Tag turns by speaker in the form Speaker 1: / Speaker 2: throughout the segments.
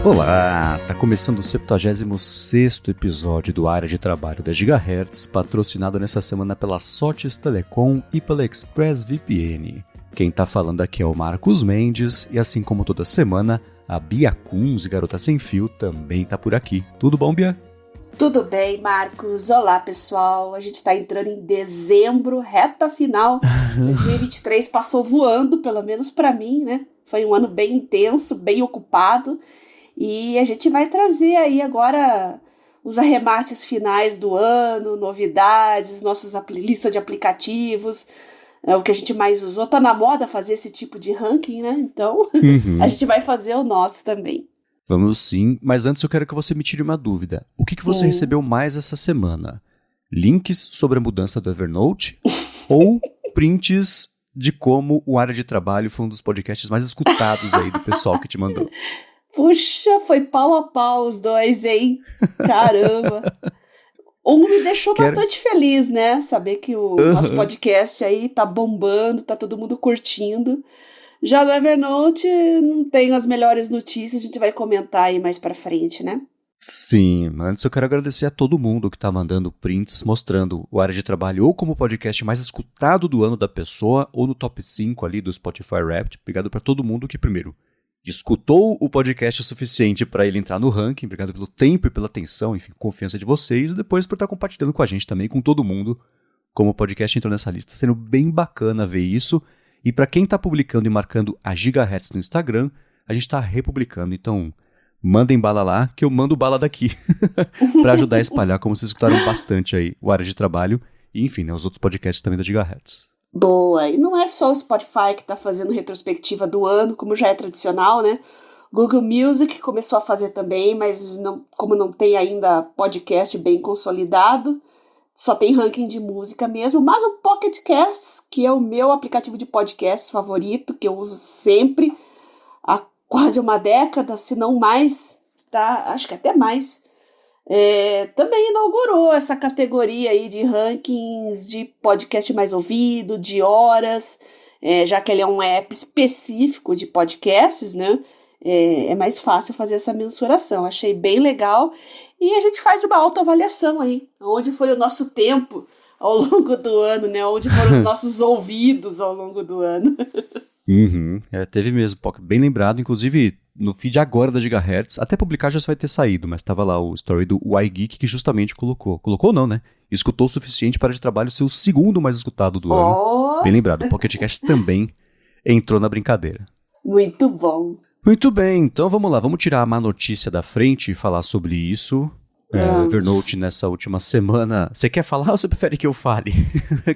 Speaker 1: Olá, tá começando o 76º episódio do Área de Trabalho da Gigahertz, patrocinado nessa semana pela Sotes Telecom e pela ExpressVPN. Quem tá falando aqui é o Marcos Mendes e assim como toda semana, a Bia Kunz, Garota Sem Fio, também tá por aqui. Tudo bom, Bia?
Speaker 2: Tudo bem, Marcos. Olá, pessoal. A gente tá entrando em dezembro, reta final. 2023 passou voando, pelo menos pra mim, né? Foi um ano bem intenso, bem ocupado. E a gente vai trazer aí agora os arremates finais do ano, novidades, lista de aplicativos, o que a gente mais usou. Tá na moda fazer esse tipo de ranking, né? Então, a gente vai fazer o nosso também.
Speaker 1: Vamos sim, mas antes eu quero que você me tire uma dúvida. O que você recebeu mais essa semana? Links sobre a mudança do Evernote ou prints de como o Área de Trabalho foi um dos podcasts mais escutados aí do pessoal que te mandou?
Speaker 2: Puxa, foi pau a pau os dois, hein? Caramba! Um me deixou bastante feliz, né? Saber que o nosso podcast aí tá bombando, tá todo mundo curtindo. Já no Evernote, não tenho as melhores notícias, a gente vai comentar aí mais pra frente, né?
Speaker 1: Sim, antes eu quero agradecer a todo mundo que tá mandando prints mostrando o Área de Trabalho ou como o podcast mais escutado do ano da pessoa ou no top 5 ali do Spotify Wrapped. Obrigado pra todo mundo que, primeiro, escutou o podcast o suficiente para ele entrar no ranking. Obrigado pelo tempo e pela atenção, enfim, confiança de vocês. E depois por estar compartilhando com a gente também, com todo mundo, como o podcast entrou nessa lista. Sendo bem bacana ver isso. E para quem está publicando e marcando a Gigahertz no Instagram, a gente está republicando. Então, mandem bala lá, que eu mando bala daqui. para ajudar a espalhar, como vocês escutaram bastante aí, o Área de Trabalho. E, enfim, né, os outros podcasts também da Gigahertz.
Speaker 2: Boa, e não é só o Spotify que tá fazendo retrospectiva do ano, como já é tradicional, né? Google Music começou a fazer também, mas como não tem ainda podcast bem consolidado, só tem ranking de música mesmo, mas o Pocket Casts, que é o meu aplicativo de podcast favorito, que eu uso sempre, há quase uma década, se não mais, tá? Acho que até mais. Também inaugurou essa categoria aí de rankings de podcast mais ouvido, de horas, já que ele é um app específico de podcasts, né? É mais fácil fazer essa mensuração. Achei bem legal. E a gente faz uma autoavaliação aí. Onde foi o nosso tempo ao longo do ano, né? Onde foram os nossos ouvidos ao longo do ano.
Speaker 1: Teve mesmo, bem lembrado, inclusive no feed agora da Gigahertz, até publicar já vai ter saído, mas estava lá o story do iGeek que justamente colocou não, né? Escutou o suficiente para de trabalho ser o segundo mais escutado do ano. Bem lembrado, o Pocket Cast também entrou na brincadeira.
Speaker 2: Muito bom.
Speaker 1: Muito bem, então vamos lá, vamos tirar a má notícia da frente e falar sobre isso. Evernote nessa última semana. Você quer falar ou você prefere que eu fale?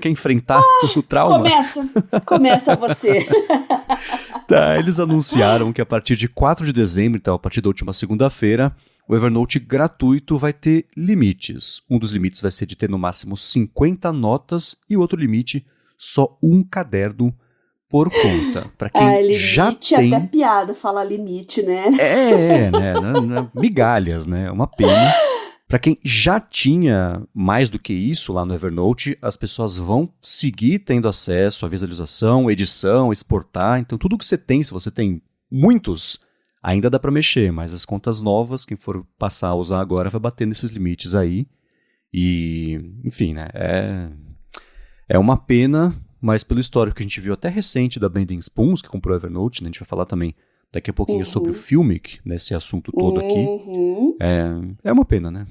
Speaker 1: Quer enfrentar o trauma?
Speaker 2: Começa você.
Speaker 1: Tá, eles anunciaram que a partir de 4 de dezembro, então a partir da última segunda-feira, o Evernote gratuito vai ter limites. Um dos limites vai ser de ter no máximo 50 notas e o outro limite, só um caderno por conta. Para quem
Speaker 2: limite,
Speaker 1: já tem...
Speaker 2: até piada falar limite, né?
Speaker 1: Né? Migalhas, né? Uma pena. Para quem já tinha mais do que isso lá no Evernote, as pessoas vão seguir tendo acesso à visualização, edição, exportar. Então, tudo que você tem, se você tem muitos, ainda dá para mexer. Mas as contas novas, quem for passar a usar agora, vai bater nesses limites aí. E, enfim, né? É uma pena, mas pelo histórico que a gente viu até recente da Blending Spoons, que comprou o Evernote, né? A gente vai falar também daqui a pouquinho sobre o Filmic, nesse assunto todo aqui. É uma pena, né?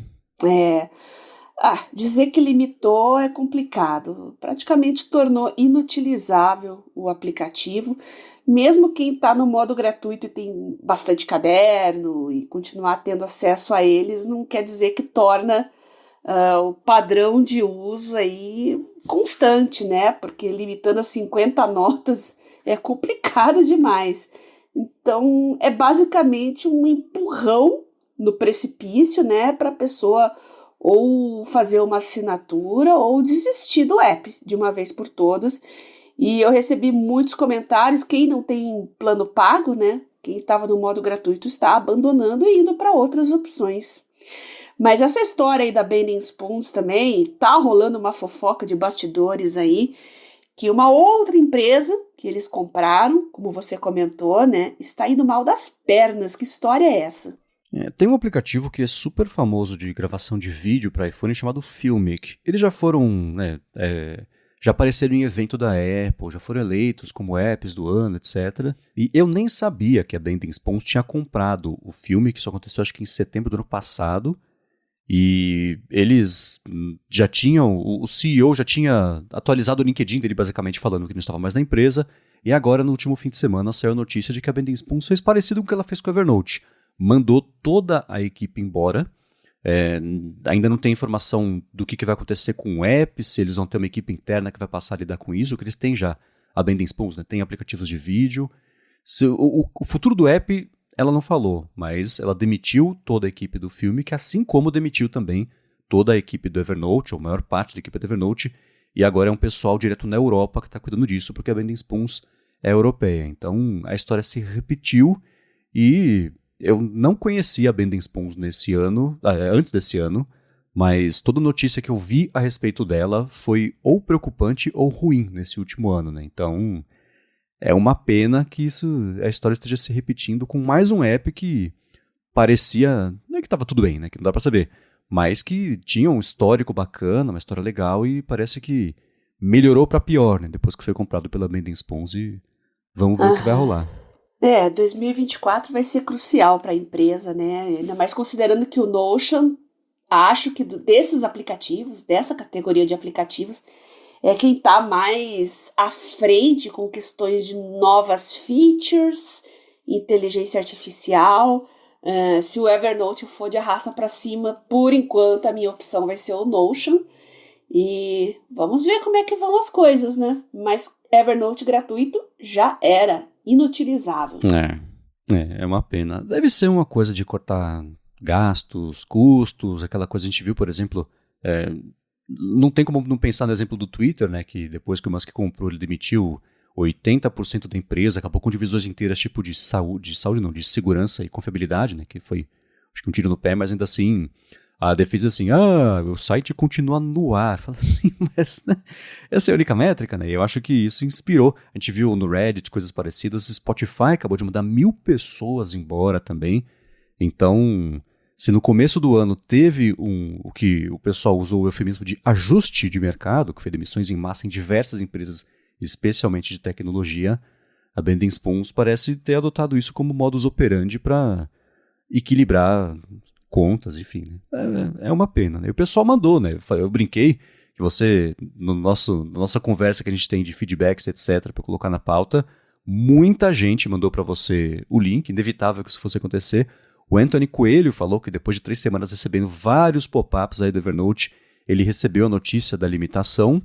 Speaker 2: Dizer que limitou é complicado. Praticamente tornou inutilizável o aplicativo. Mesmo quem está no modo gratuito e tem bastante caderno e continuar tendo acesso a eles, não quer dizer que torna o padrão de uso aí constante, né? Porque limitando a 50 notas é complicado demais. Então, é basicamente um empurrão no precipício, né, para a pessoa ou fazer uma assinatura ou desistir do app de uma vez por todas. E eu recebi muitos comentários, quem não tem plano pago, né, quem estava no modo gratuito está abandonando e indo para outras opções. Mas essa história aí da Blending Spoons também, tá rolando uma fofoca de bastidores aí, que uma outra empresa que eles compraram, como você comentou, né, está indo mal das pernas. Que história é essa?
Speaker 1: Tem um aplicativo que é super famoso de gravação de vídeo para iPhone chamado Filmic. Eles já foram, né, já apareceram em evento da Apple, já foram eleitos como apps do ano, etc. E eu nem sabia que a Bending Spoons tinha comprado o Filmic, isso aconteceu acho que em setembro do ano passado. E eles já tinham, o CEO já tinha atualizado o LinkedIn dele basicamente falando que não estava mais na empresa. E agora, no último fim de semana, saiu a notícia de que a Bending Spoons fez parecido com o que ela fez com a Evernote. Mandou toda a equipe embora. Ainda não tem informação do que vai acontecer com o app, se eles vão ter uma equipe interna que vai passar a lidar com isso, que eles têm já. A Bending Spoons, né, tem aplicativos de vídeo. O futuro do app, ela não falou, mas ela demitiu toda a equipe do filme, que assim como demitiu também toda a equipe do Evernote, ou a maior parte da equipe do Evernote, e agora é um pessoal direto na Europa que está cuidando disso, porque a Bending Spoons é europeia. Então a história se repetiu e eu não conhecia a Bending Spoons antes desse ano, mas toda notícia que eu vi a respeito dela foi ou preocupante ou ruim nesse último ano, né? Então é uma pena que a história esteja se repetindo com mais um app que parecia, não é que estava tudo bem, né? Que não dá para saber, mas que tinha um histórico bacana, uma história legal e parece que melhorou para pior, né? Depois que foi comprado pela Bending Spoons e vamos ver o que vai rolar.
Speaker 2: 2024 vai ser crucial para a empresa, né? Ainda mais considerando que o Notion, acho que desses aplicativos, dessa categoria de aplicativos, é quem está mais à frente com questões de novas features, inteligência artificial. Se o Evernote for de arrasta para cima, por enquanto a minha opção vai ser o Notion. E vamos ver como é que vão as coisas, né? Mas Evernote gratuito já era inutilizável.
Speaker 1: É uma pena. Deve ser uma coisa de cortar gastos, custos, aquela coisa que a gente viu, por exemplo, não tem como não pensar no exemplo do Twitter, né, que depois que o Musk comprou, ele demitiu 80% da empresa, acabou com divisões inteiras tipo de saúde não, de segurança e confiabilidade, né, que foi, acho que um tiro no pé, mas ainda assim, a defesa assim, o site continua no ar. Fala assim, mas né, essa é a única métrica, né? E eu acho que isso inspirou. A gente viu no Reddit coisas parecidas. Spotify acabou de mandar 1.000 pessoas embora também. Então, se no começo do ano teve o que o pessoal usou o eufemismo de ajuste de mercado, que foi demissões em massa em diversas empresas, especialmente de tecnologia, a Bending Spoons parece ter adotado isso como modus operandi para equilibrar contas, enfim, né? É uma pena, né? E o pessoal mandou, né? Eu brinquei que você, na nossa conversa que a gente tem de feedbacks, etc., para colocar na pauta, muita gente mandou para você o link, inevitável que isso fosse acontecer. O Anthony Coelho falou que depois de 3 semanas recebendo vários pop-ups aí do Evernote, ele recebeu a notícia da limitação.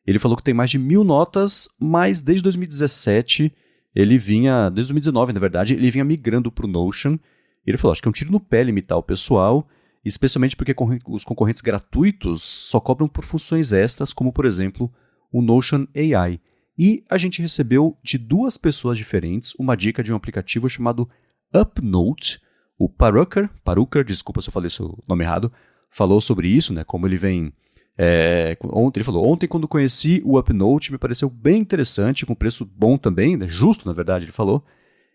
Speaker 1: Ele falou que tem mais de 1.000 notas, mas desde 2017, desde 2019, na verdade, ele vinha migrando para o Notion. Ele falou, acho que é um tiro no pé limitar o pessoal, especialmente porque os concorrentes gratuitos só cobram por funções extras, como, por exemplo, o Notion AI. E a gente recebeu de 2 pessoas diferentes uma dica de um aplicativo chamado UpNote. O Paruker, desculpa se eu falei seu nome errado, falou sobre isso, né, como ele vem... Ele falou, ontem quando conheci o UpNote me pareceu bem interessante, com preço bom também, né, justo na verdade, ele falou,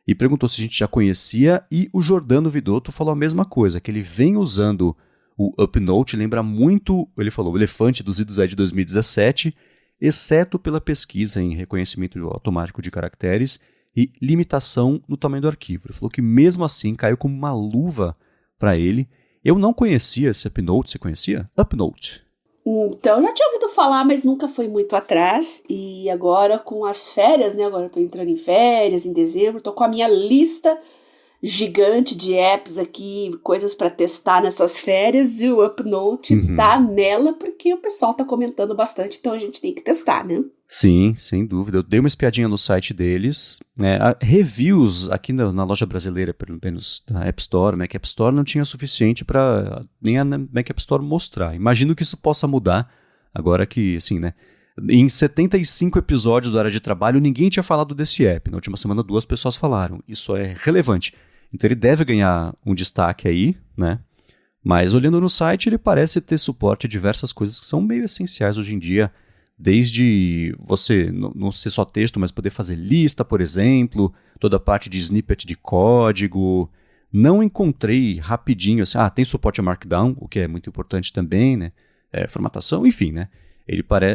Speaker 1: e perguntou se a gente já conhecia, e o Jordano Vidotto falou a mesma coisa, que ele vem usando o UpNote, lembra muito, ele falou, o elefante dos idos aí de 2017, exceto pela pesquisa em reconhecimento automático de caracteres e limitação no tamanho do arquivo. Ele falou que mesmo assim caiu como uma luva para ele. Eu não conhecia esse UpNote, você conhecia? UpNote.
Speaker 2: Então, eu já tinha ouvido falar, mas nunca fui muito atrás. E agora com as férias, né? Agora eu tô entrando em férias, em dezembro. Tô com a minha lista gigante de apps aqui, coisas para testar nessas férias. E o UpNote tá nela porque o pessoal tá comentando bastante. Então a gente tem que testar, né?
Speaker 1: Sim, sem dúvida. Eu dei uma espiadinha no site deles. Né? Reviews aqui na loja brasileira, pelo menos na App Store, Mac App Store, não tinha suficiente para nem a Mac App Store mostrar. Imagino que isso possa mudar agora que, assim, né? Em 75 episódios do Área de Trabalho, ninguém tinha falado desse app. Na última semana, 2 pessoas falaram. Isso é relevante. Então ele deve ganhar um destaque aí, né? Mas olhando no site, ele parece ter suporte a diversas coisas que são meio essenciais hoje em dia. Desde você não ser só texto, mas poder fazer lista, por exemplo, toda a parte de snippet de código, Não encontrei rapidinho, assim, tem suporte a Markdown, o que é muito importante também, né? Formatação, enfim, né?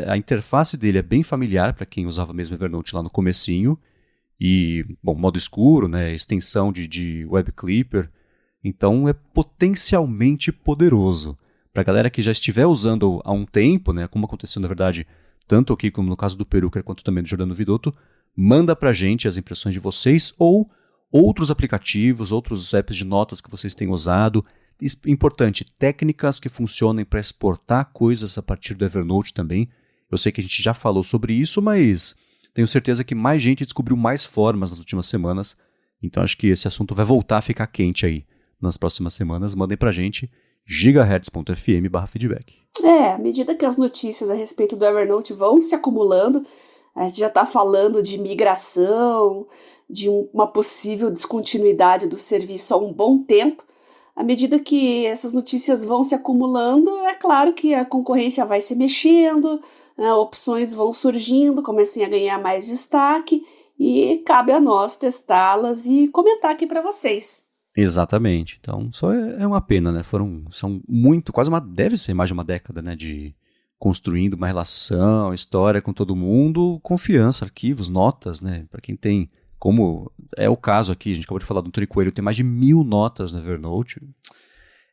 Speaker 1: A interface dele é bem familiar para quem usava mesmo Evernote lá no comecinho. E, bom, modo escuro, né? Extensão de Web Clipper. Então é potencialmente poderoso. Para a galera que já estiver usando há um tempo, né? Como aconteceu na verdade, tanto aqui como no caso do Peruker, quanto também do Jordano Vidotto, manda pra gente as impressões de vocês ou outros aplicativos, outros apps de notas que vocês têm usado. Importante, técnicas que funcionem para exportar coisas a partir do Evernote também. Eu sei que a gente já falou sobre isso, mas tenho certeza que mais gente descobriu mais formas nas últimas semanas. Então acho que esse assunto vai voltar a ficar quente aí nas próximas semanas. Mandem pra gente gigahertz.fm/feedback.
Speaker 2: À medida que as notícias a respeito do Evernote vão se acumulando, a gente já está falando de migração, de uma possível descontinuidade do serviço há um bom tempo. À medida que essas notícias vão se acumulando, é claro que a concorrência vai se mexendo, opções vão surgindo, começam a ganhar mais destaque e cabe a nós testá-las e comentar aqui para vocês.
Speaker 1: Exatamente. Então, só é uma pena, né? São muito, deve ser mais de uma década, né? De construindo uma relação, história com todo mundo, confiança, arquivos, notas, né? Para quem tem, como é o caso aqui, a gente acabou de falar do Antônio Coelho, tem mais de 1000 notas no Evernote.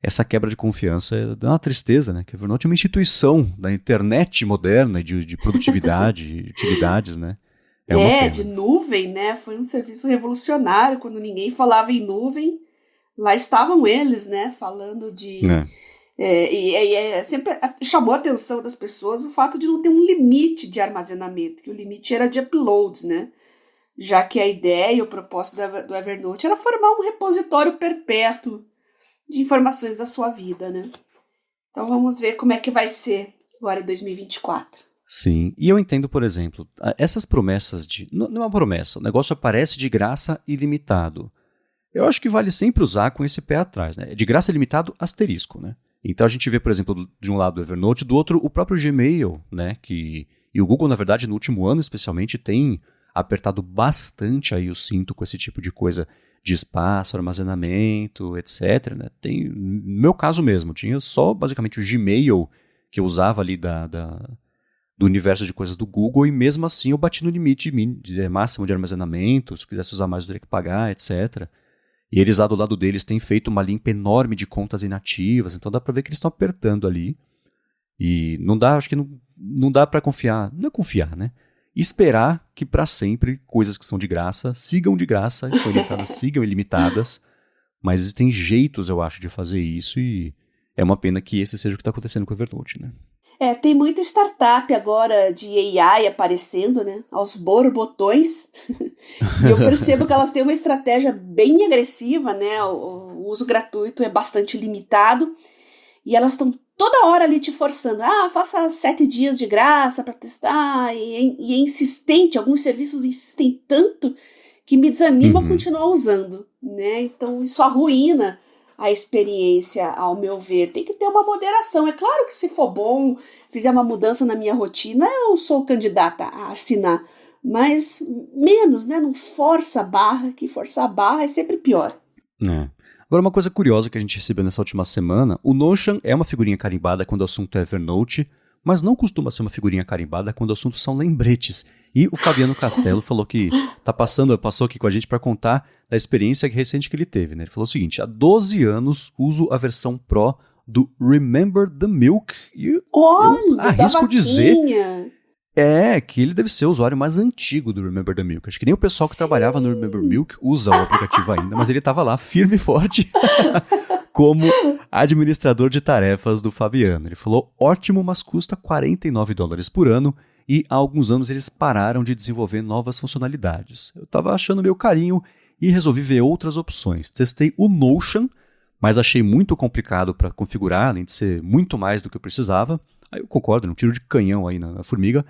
Speaker 1: Essa quebra de confiança dá uma tristeza, né? Que o Evernote é uma instituição da internet moderna de produtividade, de utilidades, né?
Speaker 2: De nuvem, né? Foi um serviço revolucionário, quando ninguém falava em nuvem. Lá estavam eles, né, falando de... sempre chamou a atenção das pessoas o fato de não ter um limite de armazenamento, que o limite era de uploads, né? Já que a ideia e o propósito do Evernote era formar um repositório perpétuo de informações da sua vida, né? Então vamos ver como é que vai ser agora em 2024.
Speaker 1: Sim, e eu entendo, por exemplo, essas promessas não é uma promessa, o negócio aparece de graça ilimitado. Eu acho que vale sempre usar com esse pé atrás, né? De graça ilimitado, asterisco, né? Então a gente vê, por exemplo, de um lado o Evernote, do outro o próprio Gmail, né? E o Google, na verdade, no último ano especialmente, tem apertado bastante aí o cinto com esse tipo de coisa de espaço, armazenamento, etc. Né? No meu caso mesmo, tinha só basicamente o Gmail que eu usava ali do universo de coisas do Google e mesmo assim eu bati no limite máximo de armazenamento, se eu quisesse usar mais eu teria que pagar, etc. E eles lá do lado deles têm feito uma limpa enorme de contas inativas, então dá para ver que eles estão apertando ali. E não dá, acho que não dá para confiar, não é confiar, né? Esperar que para sempre coisas que são de graça sigam de graça, que são ilimitadas sigam ilimitadas, mas existem jeitos, eu acho, de fazer isso e é uma pena que esse seja o que está acontecendo com o Evernote, né?
Speaker 2: Tem muita startup agora de AI aparecendo, né? Aos borbotões. E eu percebo que elas têm uma estratégia bem agressiva, né? O uso gratuito é bastante limitado. E elas estão toda hora ali te forçando. Faça 7 dias de graça para testar. E é insistente, alguns serviços insistem tanto que me desanima a continuar usando, né? Então isso arruína a experiência, ao meu ver. Tem que ter uma moderação. É claro que se for bom, fizer uma mudança na minha rotina, eu sou candidata a assinar. Mas menos, né? Não força a barra, que forçar a barra é sempre pior.
Speaker 1: Agora, uma coisa curiosa que a gente recebeu nessa última semana, o Notion é uma figurinha carimbada quando o assunto é Evernote, mas não costuma ser uma figurinha carimbada quando o assunto são lembretes. E o Fabiano Castelo falou que passou aqui com a gente para contar da experiência recente que ele teve. Né? Ele falou o seguinte, há 12 anos uso a versão Pro do Remember the Milk e eu arrisco dizer que ele deve ser o usuário mais antigo do Remember the Milk. Acho que nem o pessoal que trabalhava no Remember Milk usa o aplicativo ainda, mas ele estava lá firme e forte como administrador de tarefas do Fabiano. Ele falou, ótimo, mas custa $49 por ano e há alguns anos eles pararam de desenvolver novas funcionalidades. Eu estava achando meu carinho e resolvi ver outras opções. Testei o Notion, mas achei muito complicado para configurar, além de ser muito mais do que eu precisava. Aí eu concordo, um tiro de canhão aí na formiga.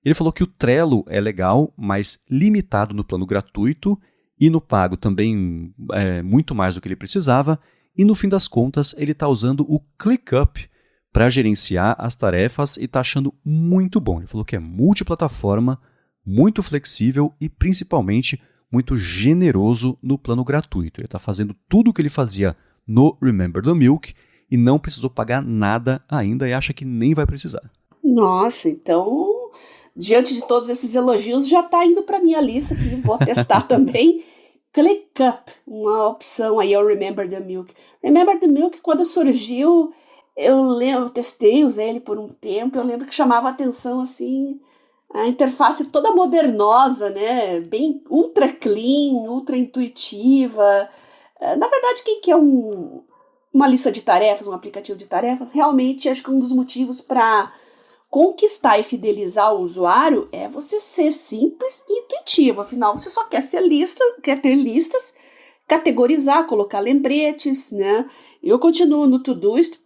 Speaker 1: Ele falou que o Trello é legal, mas limitado no plano gratuito e no pago também muito mais do que ele precisava. E no fim das contas, ele está usando o ClickUp para gerenciar as tarefas e está achando muito bom. Ele falou que é multiplataforma, muito flexível e principalmente muito generoso no plano gratuito. Ele está fazendo tudo o que ele fazia no Remember the Milk e não precisou pagar nada ainda e acha que nem vai precisar.
Speaker 2: Nossa, então, diante de todos esses elogios, já está indo para minha lista, que vou testar também. ClickUp, uma opção aí ao Remember the Milk. Remember the Milk, quando surgiu, eu testei, usei ele por um tempo, eu lembro que chamava a atenção, assim, a interface toda modernosa, né, bem ultra clean, ultra intuitiva. Na verdade, quem quer uma lista de tarefas, um aplicativo de tarefas, realmente acho que um dos motivos para conquistar e fidelizar o usuário é você ser simples e intuitivo. Afinal, você só quer quer ter listas, categorizar, colocar lembretes, né? Eu continuo no Todoist,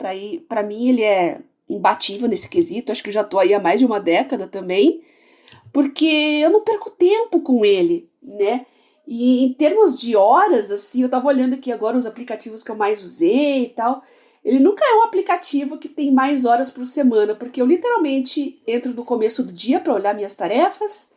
Speaker 2: para mim ele é imbatível nesse quesito, acho que já estou aí há mais de uma década também, porque eu não perco tempo com ele, né? E em termos de horas, assim, eu estava olhando aqui agora os aplicativos que eu mais usei e tal. Ele nunca é um aplicativo que tem mais horas por semana, porque eu literalmente entro no começo do dia para olhar minhas tarefas,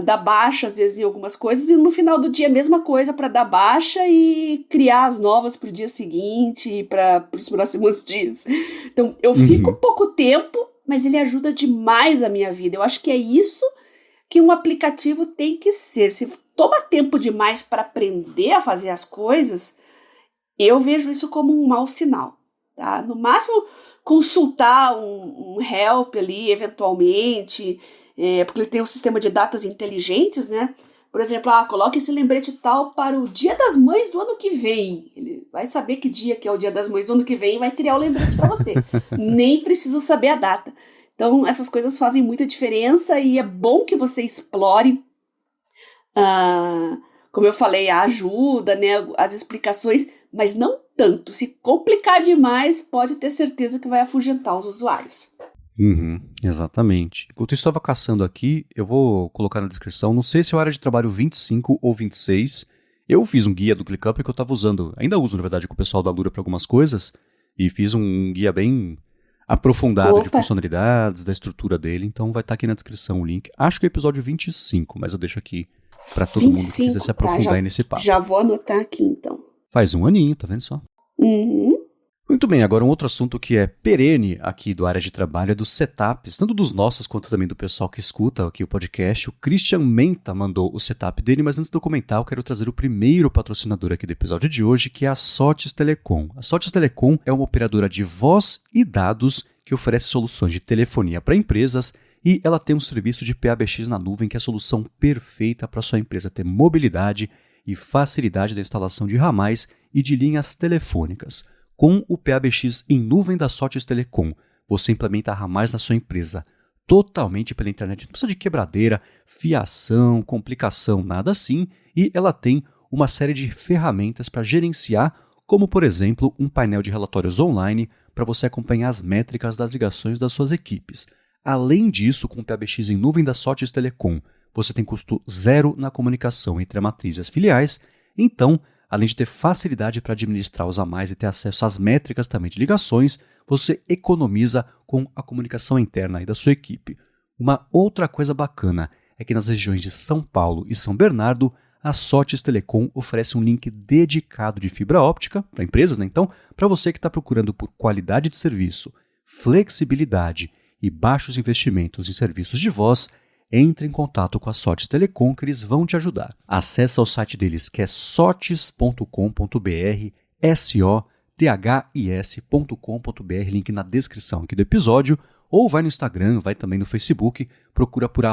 Speaker 2: dar baixa às vezes em algumas coisas, e no final do dia a mesma coisa para dar baixa e criar as novas para o dia seguinte e para os próximos dias. Então eu fico pouco tempo, mas ele ajuda demais a minha vida. Eu acho que é isso que um aplicativo tem que ser. Se toma tempo demais para aprender a fazer as coisas, eu vejo isso como um mau sinal, tá? No máximo, consultar um help ali, eventualmente, porque ele tem um sistema de datas inteligentes, né? Por exemplo, coloque esse lembrete tal para o Dia das Mães do ano que vem. Ele vai saber que dia que é o Dia das Mães do ano que vem e vai criar o lembrete para você. Nem precisa saber a data. Então, essas coisas fazem muita diferença e é bom que você explore, como eu falei, a ajuda, né, as explicações, mas não tanto. Se complicar demais, pode ter certeza que vai afugentar os usuários.
Speaker 1: Exatamente. Enquanto eu estava caçando aqui, eu vou colocar na descrição, não sei se é a área de trabalho 25 ou 26. Eu fiz um guia do ClickUp que eu estava usando, ainda uso, na verdade, com o pessoal da Lura para algumas coisas, e fiz um guia bem aprofundado de funcionalidades, da estrutura dele, então vai estar aqui na descrição o link. Acho que é o episódio 25, mas eu deixo aqui para todo mundo que quiser se aprofundar aí nesse papo.
Speaker 2: Já vou anotar aqui, então.
Speaker 1: Faz um aninho, tá vendo só? Muito bem, agora um outro assunto que é perene aqui do área de trabalho é dos setups, tanto dos nossos quanto também do pessoal que escuta aqui o podcast. O Christian Menta mandou o setup dele, mas antes de eu comentar, eu quero trazer o primeiro patrocinador aqui do episódio de hoje, que é a Sotes Telecom. A Sotes Telecom é uma operadora de voz e dados que oferece soluções de telefonia para empresas e ela tem um serviço de PABX na nuvem que é a solução perfeita para sua empresa ter mobilidade e facilidade da instalação de ramais e de linhas telefônicas. Com o PABX em nuvem da Sotes Telecom, você implementa ramais na sua empresa totalmente pela internet. Não precisa de quebradeira, fiação, complicação, nada assim. E ela tem uma série de ferramentas para gerenciar, como, por exemplo, um painel de relatórios online para você acompanhar as métricas das ligações das suas equipes. Além disso, com o PABX em nuvem da Sotes Telecom, você tem custo zero na comunicação entre a matriz e as filiais. Então, além de ter facilidade para administrar os ramais e ter acesso às métricas também de ligações, você economiza com a comunicação interna aí da sua equipe. Uma outra coisa bacana é que nas regiões de São Paulo e São Bernardo, a Sotes Telecom oferece um link dedicado de fibra óptica para empresas, né? Então, para você que está procurando por qualidade de serviço, flexibilidade e baixos investimentos em serviços de voz, entre em contato com a Sotes Telecom que eles vão te ajudar. Acesse o site deles que é sotes.com.br, sothis.com.br, link na descrição aqui do episódio, ou vai no Instagram, vai também no Facebook, procura por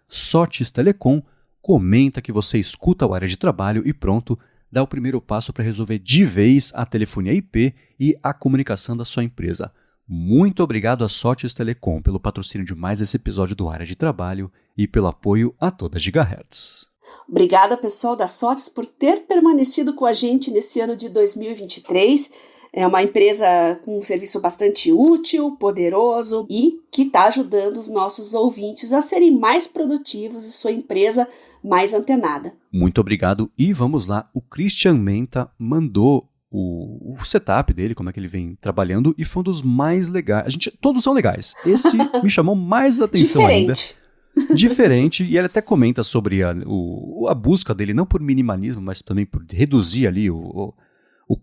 Speaker 1: @Sotes Telecom, comenta que você escuta o área de trabalho e pronto, dá o primeiro passo para resolver de vez a telefonia IP e a comunicação da sua empresa. Muito obrigado à Sotes Telecom pelo patrocínio de mais esse episódio do Área de Trabalho e pelo apoio a toda Gigahertz.
Speaker 2: Obrigada, pessoal da Sotes, por ter permanecido com a gente nesse ano de 2023. É uma empresa com um serviço bastante útil, poderoso e que está ajudando os nossos ouvintes a serem mais produtivos e sua empresa mais antenada.
Speaker 1: Muito obrigado e vamos lá. O Christian Menta mandou o setup dele, como é que ele vem trabalhando, e foi um dos mais legais. Todos são legais. Esse me chamou mais atenção ainda. diferente, e ele até comenta sobre a busca dele, não por minimalismo, mas também por reduzir ali o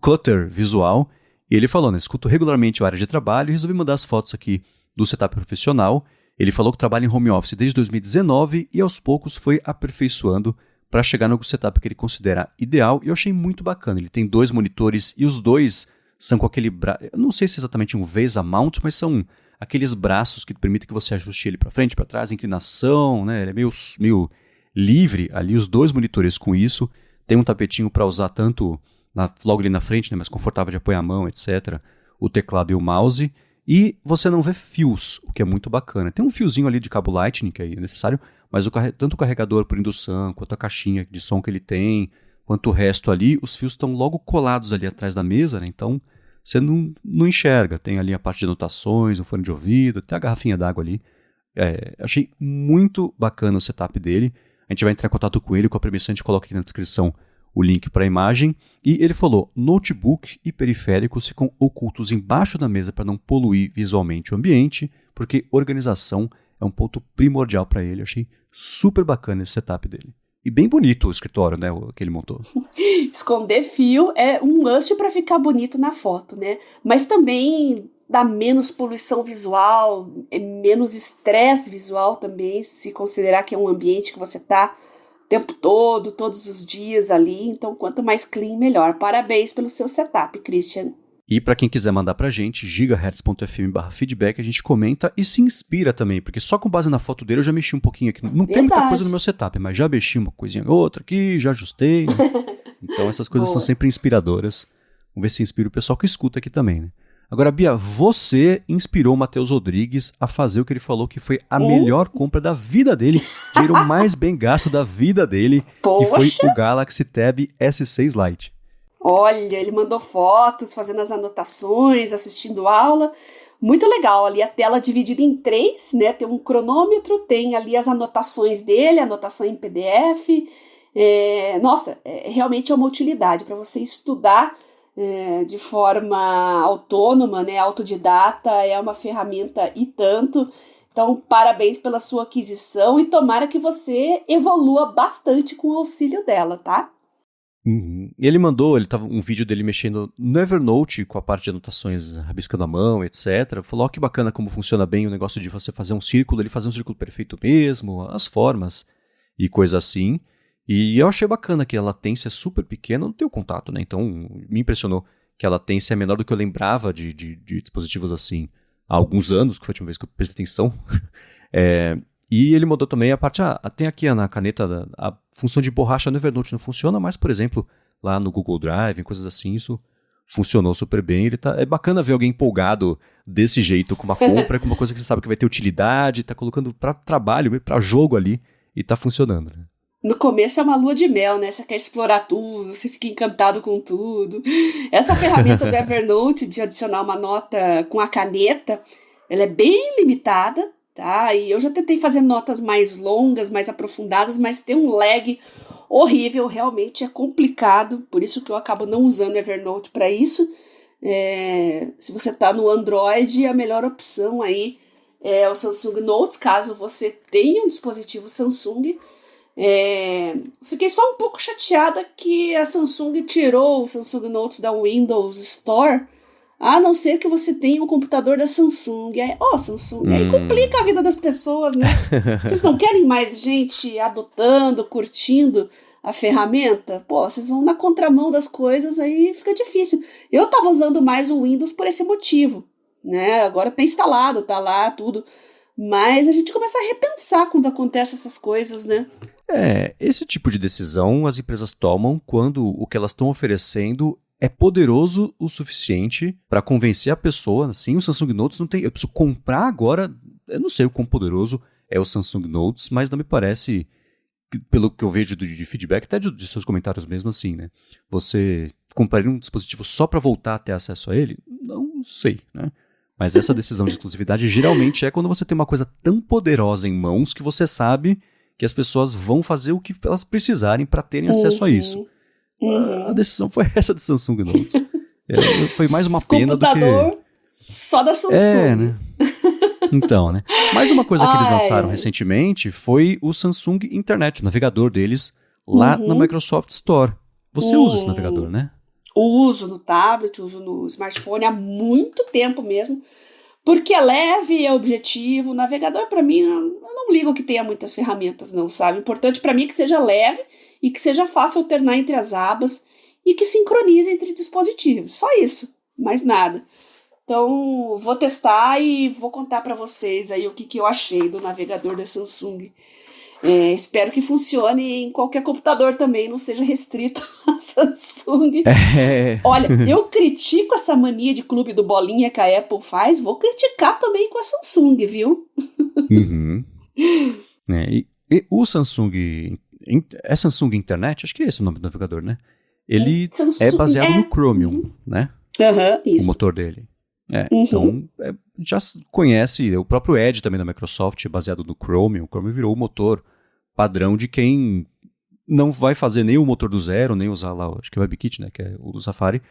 Speaker 1: clutter visual. E ele falou, né, escuto regularmente a área de trabalho e resolvi mandar as fotos aqui do setup profissional. Ele falou que trabalha em home office desde 2019 e aos poucos foi aperfeiçoando para chegar no setup que ele considera ideal, e eu achei muito bacana. Ele tem 2 monitores e os 2 são com aquele eu não sei se é exatamente um VESA mount, mas são aqueles braços que permitem que você ajuste ele para frente, para trás, inclinação, né? Ele é meio livre ali, os 2 monitores com isso. Tem um tapetinho para usar tanto logo ali na frente, né, mais confortável de apoiar a mão, etc. O teclado e o mouse. E você não vê fios, o que é muito bacana. Tem um fiozinho ali de cabo Lightning que é necessário, mas tanto o carregador por indução, quanto a caixinha de som que ele tem, quanto o resto ali, os fios estão logo colados ali atrás da mesa, né? Então você não enxerga. Tem ali a parte de anotações, o fone de ouvido, tem a garrafinha d'água ali. Achei muito bacana o setup dele. A gente vai entrar em contato com ele, com a permissão a gente coloca aqui na descrição o link para a imagem. E ele falou, notebook e periféricos ficam ocultos embaixo da mesa para não poluir visualmente o ambiente, porque organização é um ponto primordial para ele. Eu achei super bacana esse setup dele. E bem bonito o escritório, né, que ele montou.
Speaker 2: Esconder fio é um must para ficar bonito na foto, né? Mas também dá menos poluição visual, menos estresse visual também, se considerar que é um ambiente que você está o tempo todo, todos os dias ali. Então, quanto mais clean, melhor. Parabéns pelo seu setup, Christian.
Speaker 1: E para quem quiser mandar pra gente, gigahertz.fm/feedback, a gente comenta e se inspira também, porque só com base na foto dele eu já mexi um pouquinho aqui. Não tem muita coisa no meu setup, mas já mexi uma coisinha outra aqui, já ajustei, né? Então essas coisas são sempre inspiradoras. Vamos ver se inspira o pessoal que escuta aqui também, né? Agora, Bia, você inspirou o Matheus Rodrigues a fazer o que ele falou que foi a melhor compra da vida dele, dinheiro mais bem gasto da vida dele, que foi o Galaxy Tab S6 Lite.
Speaker 2: Olha, ele mandou fotos, fazendo as anotações, assistindo aula. Muito legal, ali a tela dividida em 3, né? Tem um cronômetro, tem ali as anotações dele, anotação em PDF. Realmente é uma utilidade para você estudar de forma autônoma, né? Autodidata, é uma ferramenta e tanto. Então, parabéns pela sua aquisição e tomara que você evolua bastante com o auxílio dela, tá?
Speaker 1: Uhum. E ele mandou, um vídeo dele mexendo no Evernote com a parte de anotações, rabiscando a mão, etc. Falou, que bacana como funciona bem o negócio de você fazer um círculo, ele fazer um círculo perfeito mesmo, as formas e coisa assim. E eu achei bacana que a latência é super pequena, não tenho contato, né? Então me impressionou que a latência é menor do que eu lembrava de dispositivos assim há alguns anos, que foi a última vez que eu prestei atenção. E ele mudou também a parte, tem aqui na caneta, a função de borracha no Evernote não funciona, mas, por exemplo, lá no Google Drive, em coisas assim, isso funcionou super bem. É bacana ver alguém empolgado desse jeito, com uma compra, com uma coisa que você sabe que vai ter utilidade, tá colocando para trabalho, para jogo ali, e tá funcionando, né?
Speaker 2: No começo é uma lua de mel, né? Você quer explorar tudo, você fica encantado com tudo. Essa ferramenta do Evernote de adicionar uma nota com a caneta, ela é bem limitada, tá? E eu já tentei fazer notas mais longas, mais aprofundadas, mas tem um lag horrível, realmente é complicado, por isso que eu acabo não usando o Evernote para isso. Se você está no Android, a melhor opção aí é o Samsung Notes, caso você tenha um dispositivo Samsung. Fiquei só um pouco chateada que a Samsung tirou o Samsung Notes da Windows Store, a não ser que você tenha um computador da Samsung. Samsung, aí complica a vida das pessoas, né? Vocês não querem mais gente adotando, curtindo a ferramenta? Vocês vão na contramão das coisas, aí fica difícil. Eu tava usando mais o Windows por esse motivo, né? Agora tá instalado, tá lá, tudo. Mas a gente começa a repensar quando acontecem essas coisas, né?
Speaker 1: Esse tipo de decisão as empresas tomam quando o que elas estão oferecendo é poderoso o suficiente para convencer a pessoa. Assim, o Samsung Notes não tem... Eu preciso comprar agora... Eu não sei o quão poderoso é o Samsung Notes, mas não me parece, pelo que eu vejo de feedback, até de seus comentários mesmo assim, né? Você compraria um dispositivo só para voltar a ter acesso a ele? Não sei, né? Mas essa decisão de exclusividade geralmente é quando você tem uma coisa tão poderosa em mãos que você sabe que as pessoas vão fazer o que elas precisarem para terem acesso a isso. A decisão foi essa do Samsung Notes. Foi mais uma pena do que...
Speaker 2: Computador só da Samsung.
Speaker 1: Né? Então, né? Mais uma coisa que eles lançaram
Speaker 2: Ai.
Speaker 1: recentemente foi o Samsung Internet, o navegador deles, lá na
Speaker 2: Uhum.
Speaker 1: Microsoft Store. Você usa esse navegador, né?
Speaker 2: Uso no tablet, uso no smartphone há muito tempo mesmo, porque é leve, é objetivo. O navegador, para mim, eu não ligo que tenha muitas ferramentas, não, sabe? O importante para mim é que seja leve e que seja fácil alternar entre as abas e que sincronize entre dispositivos. Só isso, mais nada. Então, vou testar e vou contar para vocês aí o que eu achei do navegador da Samsung. Espero que funcione em qualquer computador também, não seja restrito a Samsung.
Speaker 1: É.
Speaker 2: Olha, eu critico essa mania de clube do bolinha que a Apple faz, vou criticar também com a Samsung, viu?
Speaker 1: Uhum. E o Samsung. É Samsung Internet? Acho que é esse o nome do navegador, né? Ele é
Speaker 2: Samsung,
Speaker 1: baseado no Chromium, né?
Speaker 2: Aham,
Speaker 1: O
Speaker 2: isso.
Speaker 1: motor dele.
Speaker 2: Uhum.
Speaker 1: Então, já conhece o próprio Edge também da Microsoft, é baseado no Chromium. O Chromium virou o motor padrão de quem não vai fazer nem o motor do zero, nem usar lá, acho que é o WebKit, né, que é o do Safari.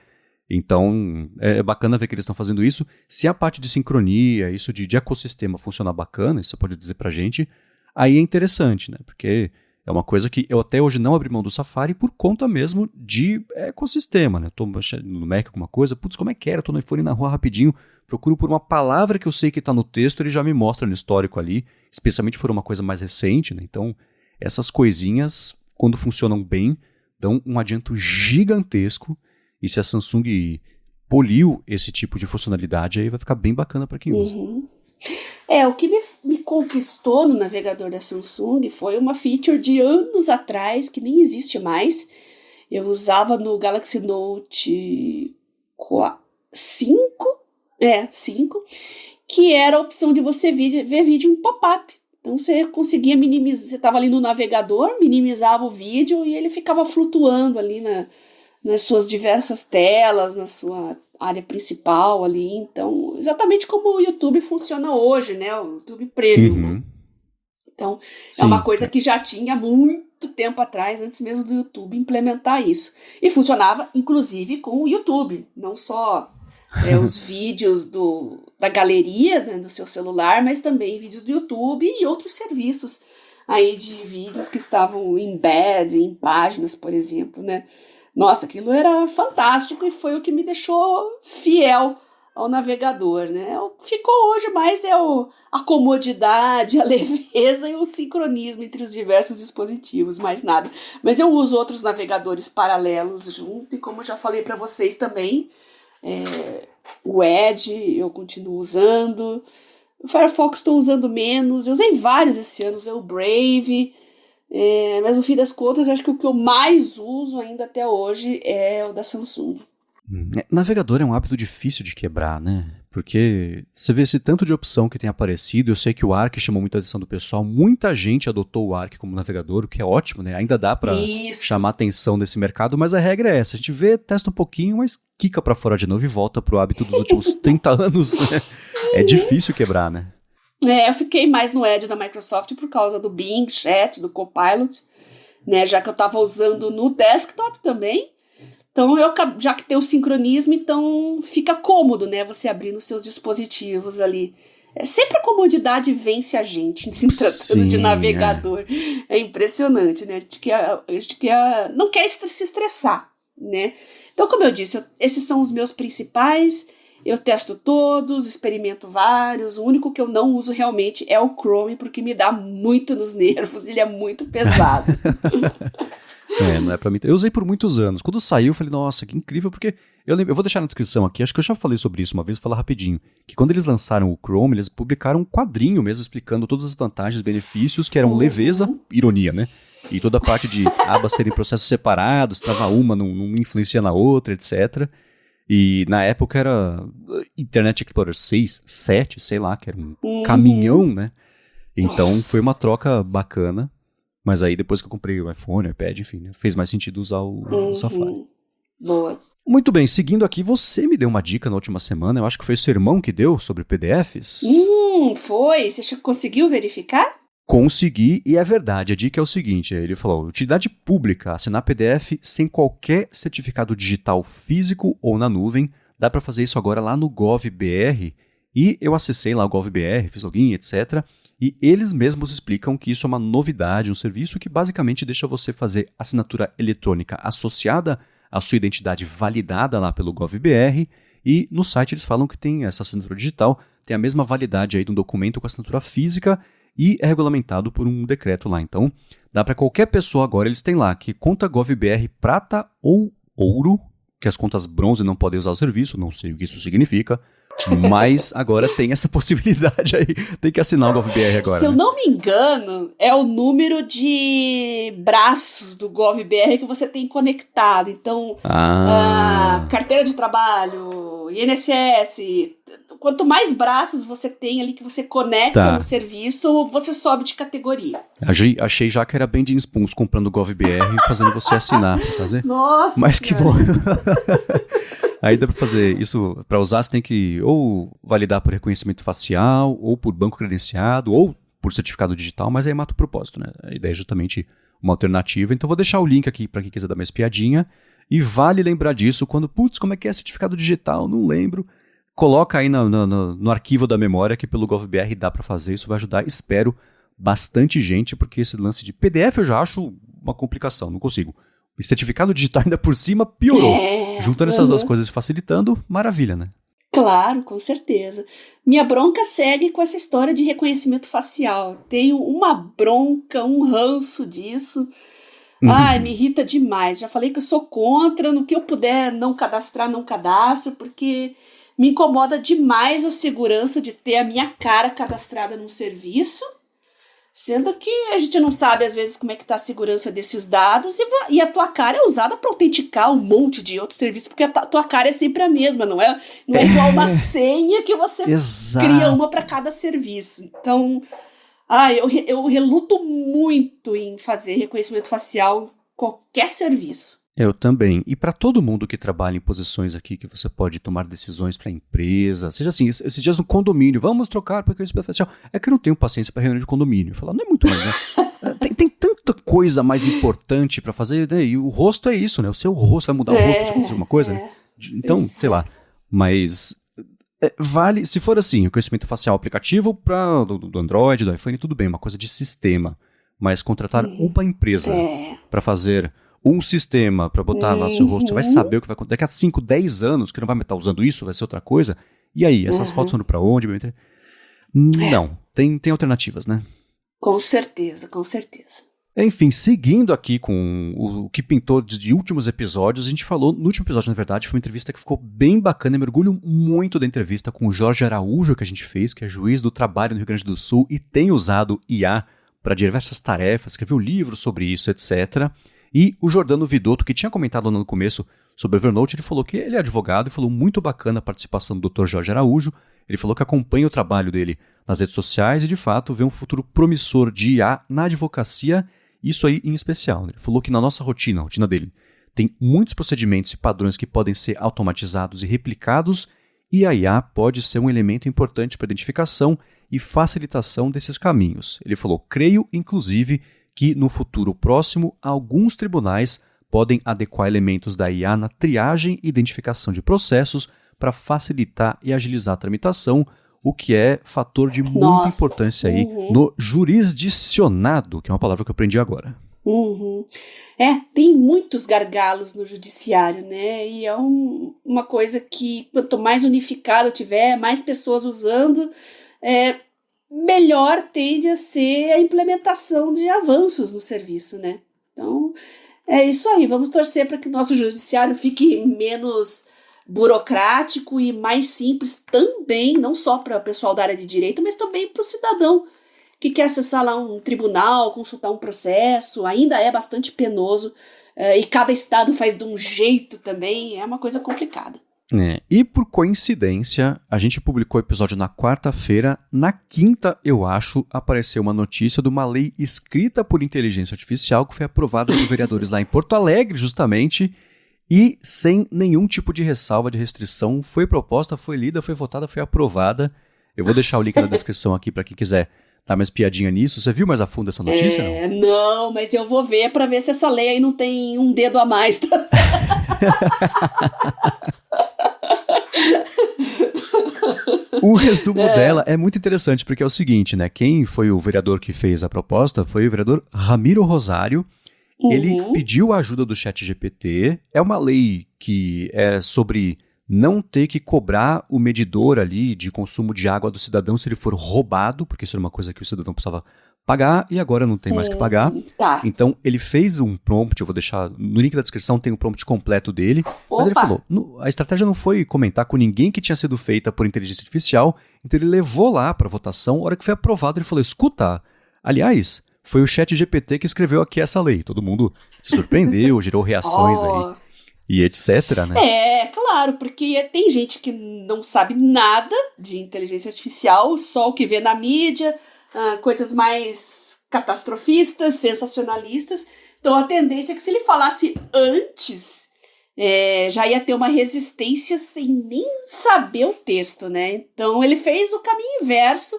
Speaker 1: Então, é bacana ver que eles estão fazendo isso. Se a parte de sincronia, isso de ecossistema funcionar bacana, isso você pode dizer pra gente, aí é interessante, né, porque é uma coisa que eu até hoje não abri mão do Safari por conta mesmo de ecossistema, né? Tô mexendo no Mac alguma coisa, putz, como é que era? Tô no iPhone na rua rapidinho, procuro por uma palavra que eu sei que tá no texto, ele já me mostra no histórico ali, especialmente se for uma coisa mais recente, né? Então, essas coisinhas, quando funcionam bem, dão um adianto gigantesco, e se a Samsung poliu esse tipo de funcionalidade, aí vai ficar bem bacana para quem usa.
Speaker 2: Uhum. O que me conquistou no navegador da Samsung foi uma feature de anos atrás, que nem existe mais. Eu usava no Galaxy Note 5, 5, que era a opção de você ver vídeo em pop-up. Então você conseguia minimizar, você estava ali no navegador, minimizava o vídeo e ele ficava flutuando ali nas suas diversas telas, na sua área principal ali. Então, exatamente como o YouTube funciona hoje, né? O YouTube Premium, né?
Speaker 1: Uhum.
Speaker 2: Então, é uma
Speaker 1: Sim.
Speaker 2: coisa que já tinha muito tempo atrás, antes mesmo do YouTube implementar isso. E funcionava, inclusive, com o YouTube. Não só os vídeos da galeria, né, do seu celular, mas também vídeos do YouTube e outros serviços aí de vídeos que estavam em páginas, por exemplo, né? Nossa, aquilo era fantástico e foi o que me deixou fiel ao navegador, né? Ficou hoje mais a comodidade, a leveza e o sincronismo entre os diversos dispositivos, mais nada. Mas eu uso outros navegadores paralelos junto e como já falei para vocês também, o Edge eu continuo usando, o Firefox estou usando menos, eu usei vários esse ano, usei o Brave, mas no fim das contas, eu acho que o que eu mais uso ainda até hoje é o da Samsung.
Speaker 1: Navegador é um hábito difícil de quebrar, né? Porque você vê esse tanto de opção que tem aparecido. Eu sei que o Arc chamou muita atenção do pessoal. Muita gente adotou o Arc como navegador, o que é ótimo, né? Ainda dá pra chamar atenção desse mercado, mas a regra é essa. A gente vê, testa um pouquinho, mas quica pra fora de novo e volta pro hábito dos últimos 30 anos. É difícil quebrar, né?
Speaker 2: Eu fiquei mais no Edge da Microsoft por causa do Bing Chat, do Copilot, né? Já que eu estava usando no desktop também. Então, já que tem o sincronismo, então fica cômodo, né? Você abrir nos seus dispositivos ali. Sempre a comodidade vence a gente, se tratando de navegador. É impressionante, né? A gente não quer se estressar, né? Então, como eu disse, esses são os meus principais. Eu testo todos, experimento vários. O único que eu não uso realmente é o Chrome, porque me dá muito nos nervos. Ele é muito pesado.
Speaker 1: Não é pra mim. Eu usei por muitos anos. Quando saiu, eu falei, nossa, que incrível, porque eu vou deixar na descrição aqui, acho que eu já falei sobre isso uma vez, vou falar rapidinho, que quando eles lançaram o Chrome, eles publicaram um quadrinho mesmo explicando todas as vantagens e benefícios, que eram leveza, ironia, né? E toda a parte de abas serem processos separados, trava uma, não influencia na outra, etc. E na época era Internet Explorer 6, 7, sei lá, que era um caminhão, né? Então foi uma troca bacana. Mas aí depois que eu comprei o iPhone, o iPad, enfim, né, fez mais sentido usar o Safari.
Speaker 2: Boa.
Speaker 1: Muito bem, seguindo aqui, você me deu uma dica na última semana, eu acho que foi o seu irmão que deu, sobre PDFs.
Speaker 2: Foi? Você conseguiu verificar?
Speaker 1: Consegui, e é verdade, a dica é o seguinte, ele falou, utilidade pública, assinar PDF sem qualquer certificado digital físico ou na nuvem, dá para fazer isso agora lá no GovBR, E eu acessei lá o GovBR, fiz login, etc. E eles mesmos explicam que isso é uma novidade, um serviço que basicamente deixa você fazer assinatura eletrônica associada à sua identidade validada lá pelo GovBR. E no site eles falam que tem essa assinatura digital, tem a mesma validade aí de um documento com assinatura física e é regulamentado por um decreto lá. Então, dá para qualquer pessoa agora, eles têm lá que conta GovBR prata ou ouro, que as contas bronze não podem usar o serviço, não sei o que isso significa, mas agora tem essa possibilidade aí, tem que assinar o GovBR agora.
Speaker 2: Se eu não me engano, é o número de braços do GovBR que você tem conectado. Então, carteira de trabalho, INSS, quanto mais braços você tem ali que você conecta no serviço, você sobe de categoria.
Speaker 1: Achei já que era bem de Spoons comprando o GovBR e fazendo você assinar pra fazer.
Speaker 2: Nossa!
Speaker 1: Mas que bom! Aí dá pra fazer isso, pra usar você tem que ou validar por reconhecimento facial, ou por banco credenciado, ou por certificado digital, mas aí mata o propósito, né? A ideia é justamente uma alternativa. Então vou deixar o link aqui pra quem quiser dar uma espiadinha. E vale lembrar disso quando, como é que é certificado digital? Não lembro. Coloca aí no arquivo da memória que pelo GovBR dá pra fazer, isso vai ajudar, espero, bastante gente, porque esse lance de PDF eu já acho uma complicação, não consigo. E certificado digital ainda por cima piorou. Juntando essas duas coisas e facilitando, maravilha, né?
Speaker 2: Claro, com certeza. Minha bronca segue com essa história de reconhecimento facial. Tenho uma bronca, um ranço disso. Ai, me irrita demais. Já falei que eu sou contra, no que eu puder não cadastrar, não cadastro, porque me incomoda demais a segurança de ter a minha cara cadastrada num serviço. Sendo que a gente não sabe, às vezes, como é que está a segurança desses dados e a tua cara é usada para autenticar um monte de outros serviços, porque a tua cara é sempre a mesma, não é igual uma senha que você cria uma para cada serviço. Então, eu reluto muito em fazer reconhecimento facial em qualquer serviço.
Speaker 1: Eu também. E para todo mundo que trabalha em posições aqui que você pode tomar decisões para a empresa, seja assim, esses dias no condomínio, vamos trocar para reconhecimento facial. É que eu não tenho paciência para reunião de condomínio. Falar, não é muito mais, né? tem tanta coisa mais importante para fazer, né? E o rosto é isso, né? O seu rosto vai mudar o rosto de alguma coisa, né? Então, sei lá. Mas vale, se for assim, reconhecimento facial aplicativo para do Android, do iPhone, tudo bem, uma coisa de sistema. Mas contratar uma empresa para fazer um sistema para botar lá seu rosto, você vai saber o que vai acontecer. Daqui a 5, 10 anos, que não vai estar usando isso, vai ser outra coisa. E aí, essas fotos vão para onde? Não, tem alternativas, né?
Speaker 2: Com certeza, com certeza.
Speaker 1: Enfim, seguindo aqui com o que pintou de últimos episódios, a gente falou, no último episódio, na verdade, foi uma entrevista que ficou bem bacana. Eu mergulho muito da entrevista com o Jorge Araújo, que a gente fez, que é juiz do trabalho no Rio Grande do Sul e tem usado IA para diversas tarefas, escreveu livros sobre isso, etc. E o Jordano Vidotto, que tinha comentado no começo sobre o Evernote, ele falou que ele é advogado e falou muito bacana a participação do Dr. Jorge Araújo. Ele falou que acompanha o trabalho dele nas redes sociais e, de fato, vê um futuro promissor de IA na advocacia, isso aí em especial. Ele falou que na nossa rotina, a rotina dele, tem muitos procedimentos e padrões que podem ser automatizados e replicados, e a IA pode ser um elemento importante para a identificação e facilitação desses caminhos. Ele falou, creio, inclusive, que no futuro próximo, alguns tribunais podem adequar elementos da IA na triagem e identificação de processos para facilitar e agilizar a tramitação, o que é fator de muita importância aí no jurisdicionado, que é uma palavra que eu aprendi agora.
Speaker 2: Tem muitos gargalos no judiciário, né? E é uma coisa que quanto mais unificado tiver, mais pessoas usando, melhor tende a ser a implementação de avanços no serviço, né? Então, é isso aí. Vamos torcer para que o nosso judiciário fique menos burocrático e mais simples também, não só para o pessoal da área de direito, mas também para o cidadão que quer acessar lá um tribunal, consultar um processo. Ainda é bastante penoso e cada estado faz de um jeito também. É uma coisa complicada.
Speaker 1: E por coincidência, a gente publicou o episódio na quarta-feira. Na quinta, eu acho, apareceu uma notícia de uma lei escrita por inteligência artificial que foi aprovada por vereadores lá em Porto Alegre, justamente, e sem nenhum tipo de ressalva, de restrição. Foi proposta, foi lida, foi votada, foi aprovada. Eu vou deixar o link na descrição aqui para quem quiser dar mais piadinha nisso. Você viu mais a fundo essa notícia?
Speaker 2: Não, mas eu vou ver para ver se essa lei aí não tem um dedo a mais.
Speaker 1: O resumo dela é muito interessante, porque é o seguinte, né? Quem foi o vereador que fez a proposta foi o vereador Ramiro Rosário. Ele pediu a ajuda do ChatGPT. É uma lei que é sobre não ter que cobrar o medidor ali de consumo de água do cidadão se ele for roubado, porque isso era uma coisa que o cidadão precisava pagar e agora não tem mais que pagar.
Speaker 2: Tá.
Speaker 1: Então ele fez um prompt, eu vou deixar no link da descrição, tem o prompt completo dele. Mas ele falou, a estratégia não foi comentar com ninguém que tinha sido feita por inteligência artificial, então ele levou lá para votação, a hora que foi aprovado ele falou, escuta, aliás, foi o ChatGPT que escreveu aqui essa lei. Todo mundo se surpreendeu, gerou reações aí e etc, né?
Speaker 2: É, claro, porque tem gente que não sabe nada de inteligência artificial, só o que vê na mídia, coisas mais catastrofistas, sensacionalistas. Então a tendência é que se ele falasse antes, já ia ter uma resistência sem nem saber o texto, né? Então ele fez o caminho inverso,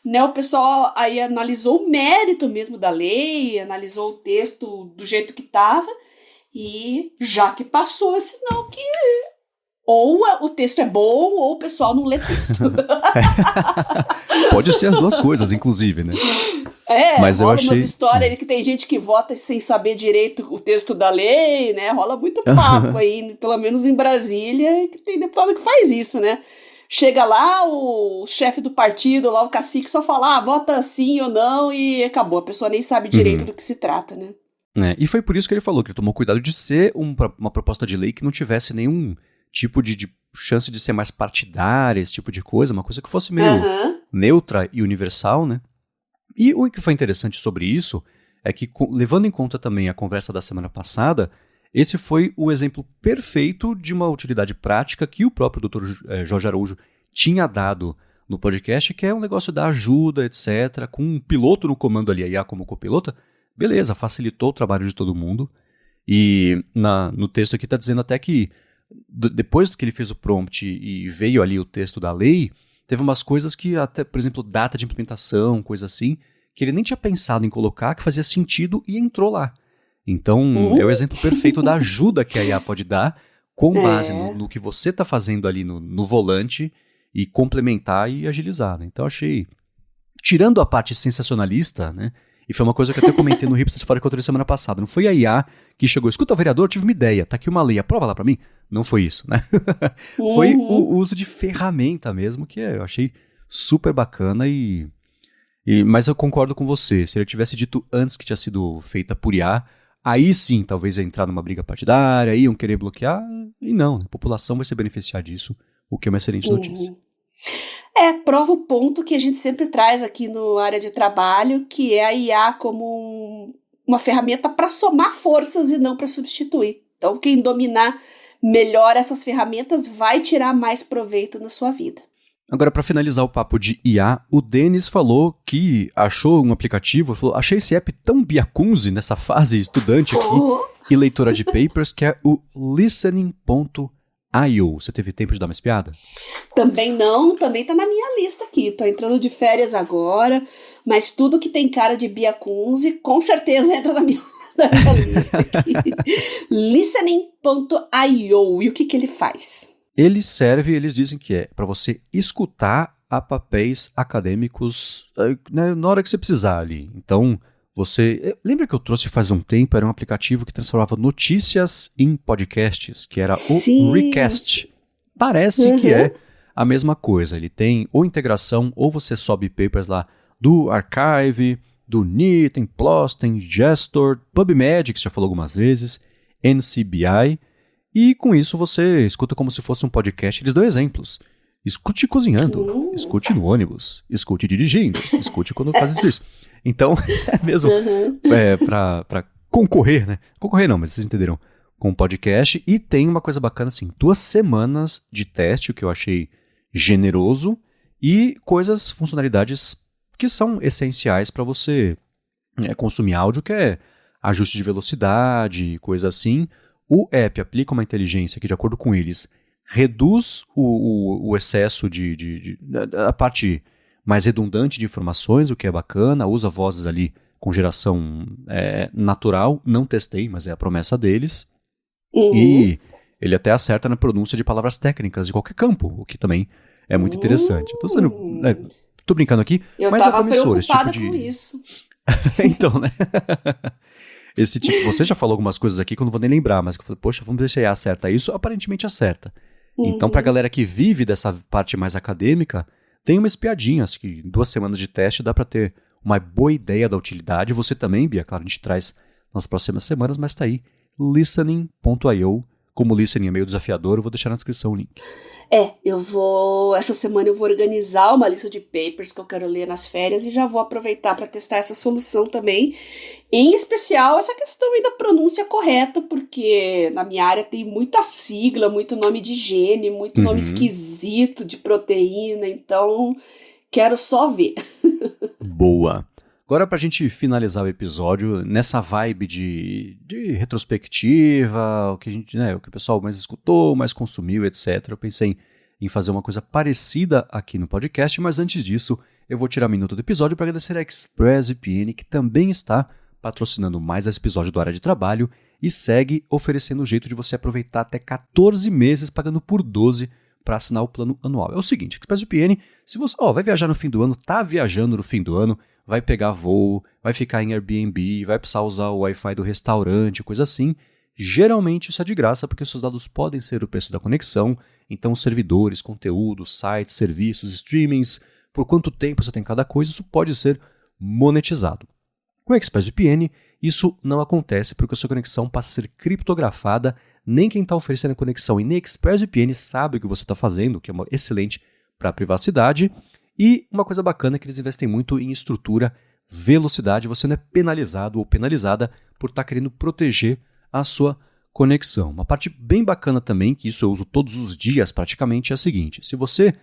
Speaker 2: né? O pessoal aí analisou o mérito mesmo da lei, analisou o texto do jeito que estava, e já que passou, é sinal que ou o texto é bom ou o pessoal não lê texto.
Speaker 1: Pode ser as duas coisas, inclusive, né?
Speaker 2: Mas rola umas histórias aí que tem gente que vota sem saber direito o texto da lei, né? Rola muito papo aí, pelo menos em Brasília, que tem deputado que faz isso, né? Chega lá, o chefe do partido, lá o cacique, só fala, vota sim ou não, e acabou. A pessoa nem sabe direito do que se trata, né?
Speaker 1: E foi por isso que ele falou que ele tomou cuidado de ser uma proposta de lei que não tivesse nenhum tipo de chance de ser mais partidária, esse tipo de coisa, uma coisa que fosse meio neutra e universal, né? E o que foi interessante sobre isso é que, levando em conta também a conversa da semana passada, esse foi o exemplo perfeito de uma utilidade prática que o próprio Dr. Jorge Araújo tinha dado no podcast, que é um negócio da ajuda, etc., com um piloto no comando ali, a IA como copilota. Beleza, facilitou o trabalho de todo mundo. E no texto aqui está dizendo até que depois que ele fez o prompt e veio ali o texto da lei, teve umas coisas que até, por exemplo, data de implementação, coisa assim, que ele nem tinha pensado em colocar, que fazia sentido e entrou lá. Então, é o exemplo perfeito da ajuda que a IA pode dar com base no que você está fazendo ali no volante e complementar e agilizar, né? Então, achei, tirando a parte sensacionalista, né? E foi uma coisa que eu até comentei no Hipsters Fora Controle semana passada. Não foi a IA que chegou, escuta, vereador, tive uma ideia, tá aqui uma lei, aprova lá pra mim? Não foi isso, né? Foi o uso de ferramenta mesmo, que eu achei super bacana mas eu concordo com você. Se ele tivesse dito antes que tinha sido feita por IA, aí sim, talvez ia entrar numa briga partidária, iam querer bloquear, e não, a população vai se beneficiar disso, o que é uma excelente notícia.
Speaker 2: Prova o ponto que a gente sempre traz aqui no área de trabalho, que é a IA como uma ferramenta para somar forças e não para substituir. Então, quem dominar melhor essas ferramentas vai tirar mais proveito na sua vida.
Speaker 1: Agora, para finalizar o papo de IA, o Denis falou que achou um aplicativo, falou, achei esse app tão biacunze nessa fase estudante aqui e leitora de papers, que é o Listening.io. Você teve tempo de dar uma espiada?
Speaker 2: Também não, também tá na minha lista aqui. Tô entrando de férias agora, mas tudo que tem cara de biacunze, com certeza entra na minha lista aqui. Listening.io. E o que ele faz?
Speaker 1: Ele serve, eles dizem que é para você escutar a papéis acadêmicos na hora que você precisar ali. Então, lembra que eu trouxe faz um tempo, era um aplicativo que transformava notícias em podcasts, que era o Recast. Parece que é a mesma coisa. Ele tem ou integração, ou você sobe papers lá do Archive, do NEET, tem PLOS, tem Gestor, PubMed, que você já falou algumas vezes, NCBI, e com isso você escuta como se fosse um podcast. Eles dão exemplos. Escute cozinhando, escute no ônibus, escute dirigindo, escute quando faz isso. Então, é mesmo para concorrer, né? Concorrer não, mas vocês entenderam. Com o podcast. E tem uma coisa bacana assim, 2 semanas de teste, o que eu achei generoso, e funcionalidades que são essenciais para você consumir áudio, que é ajuste de velocidade, coisa assim. O app aplica uma inteligência que, de acordo com eles, reduz o excesso a parte mais redundante de informações, o que é bacana, usa vozes ali com geração natural, não testei, mas é a promessa deles, e ele até acerta na pronúncia de palavras técnicas de qualquer campo, o que também É muito interessante. Tô brincando aqui,
Speaker 2: Eu
Speaker 1: mas é
Speaker 2: tava
Speaker 1: promissor esse tipo
Speaker 2: preocupada
Speaker 1: de...
Speaker 2: com isso.
Speaker 1: Então, né? Esse tipo, você já falou algumas coisas aqui que eu não vou nem lembrar, mas que eu falei, poxa, vamos ver se acerta isso. Aparentemente acerta. Então, pra galera que vive dessa parte mais acadêmica, tem uma espiadinha, acho que em 2 semanas de teste dá pra ter uma boa ideia da utilidade. Você também, Bia, claro, a gente traz nas próximas semanas, mas tá aí, listening.io. Como listening é meio desafiador, eu vou deixar na descrição o link.
Speaker 2: Essa semana eu vou organizar uma lista de papers que eu quero ler nas férias e já vou aproveitar para testar essa solução também. Em especial essa questão aí da pronúncia correta, porque na minha área tem muita sigla, muito nome de gene, muito nome esquisito de proteína, então quero só ver.
Speaker 1: Boa. Agora, pra gente finalizar o episódio, nessa vibe de retrospectiva, o que a gente, né, o que o pessoal mais escutou, mais consumiu, etc. Eu pensei em fazer uma coisa parecida aqui no podcast, mas antes disso, eu vou tirar um minuto do episódio para agradecer a ExpressVPN, que também está patrocinando mais esse episódio do Área de Trabalho e segue oferecendo um jeito de você aproveitar até 14 meses pagando por 12 para assinar o plano anual. É o seguinte, ExpressVPN, se você vai viajar no fim do ano, tá viajando no fim do ano, vai pegar voo, vai ficar em Airbnb, vai precisar usar o Wi-Fi do restaurante, coisa assim, geralmente isso é de graça porque seus dados podem ser o preço da conexão, então servidores, conteúdos, sites, serviços, streamings, por quanto tempo você tem cada coisa, isso pode ser monetizado. Com o ExpressVPN, isso não acontece porque a sua conexão passa a ser criptografada, nem quem está oferecendo a conexão e nem ExpressVPN sabe o que você está fazendo, que é excelente para a privacidade. E uma coisa bacana é que eles investem muito em estrutura, velocidade, você não é penalizado ou penalizada por estar querendo proteger a sua conexão. Uma parte bem bacana também, que isso eu uso todos os dias praticamente, é a seguinte: se você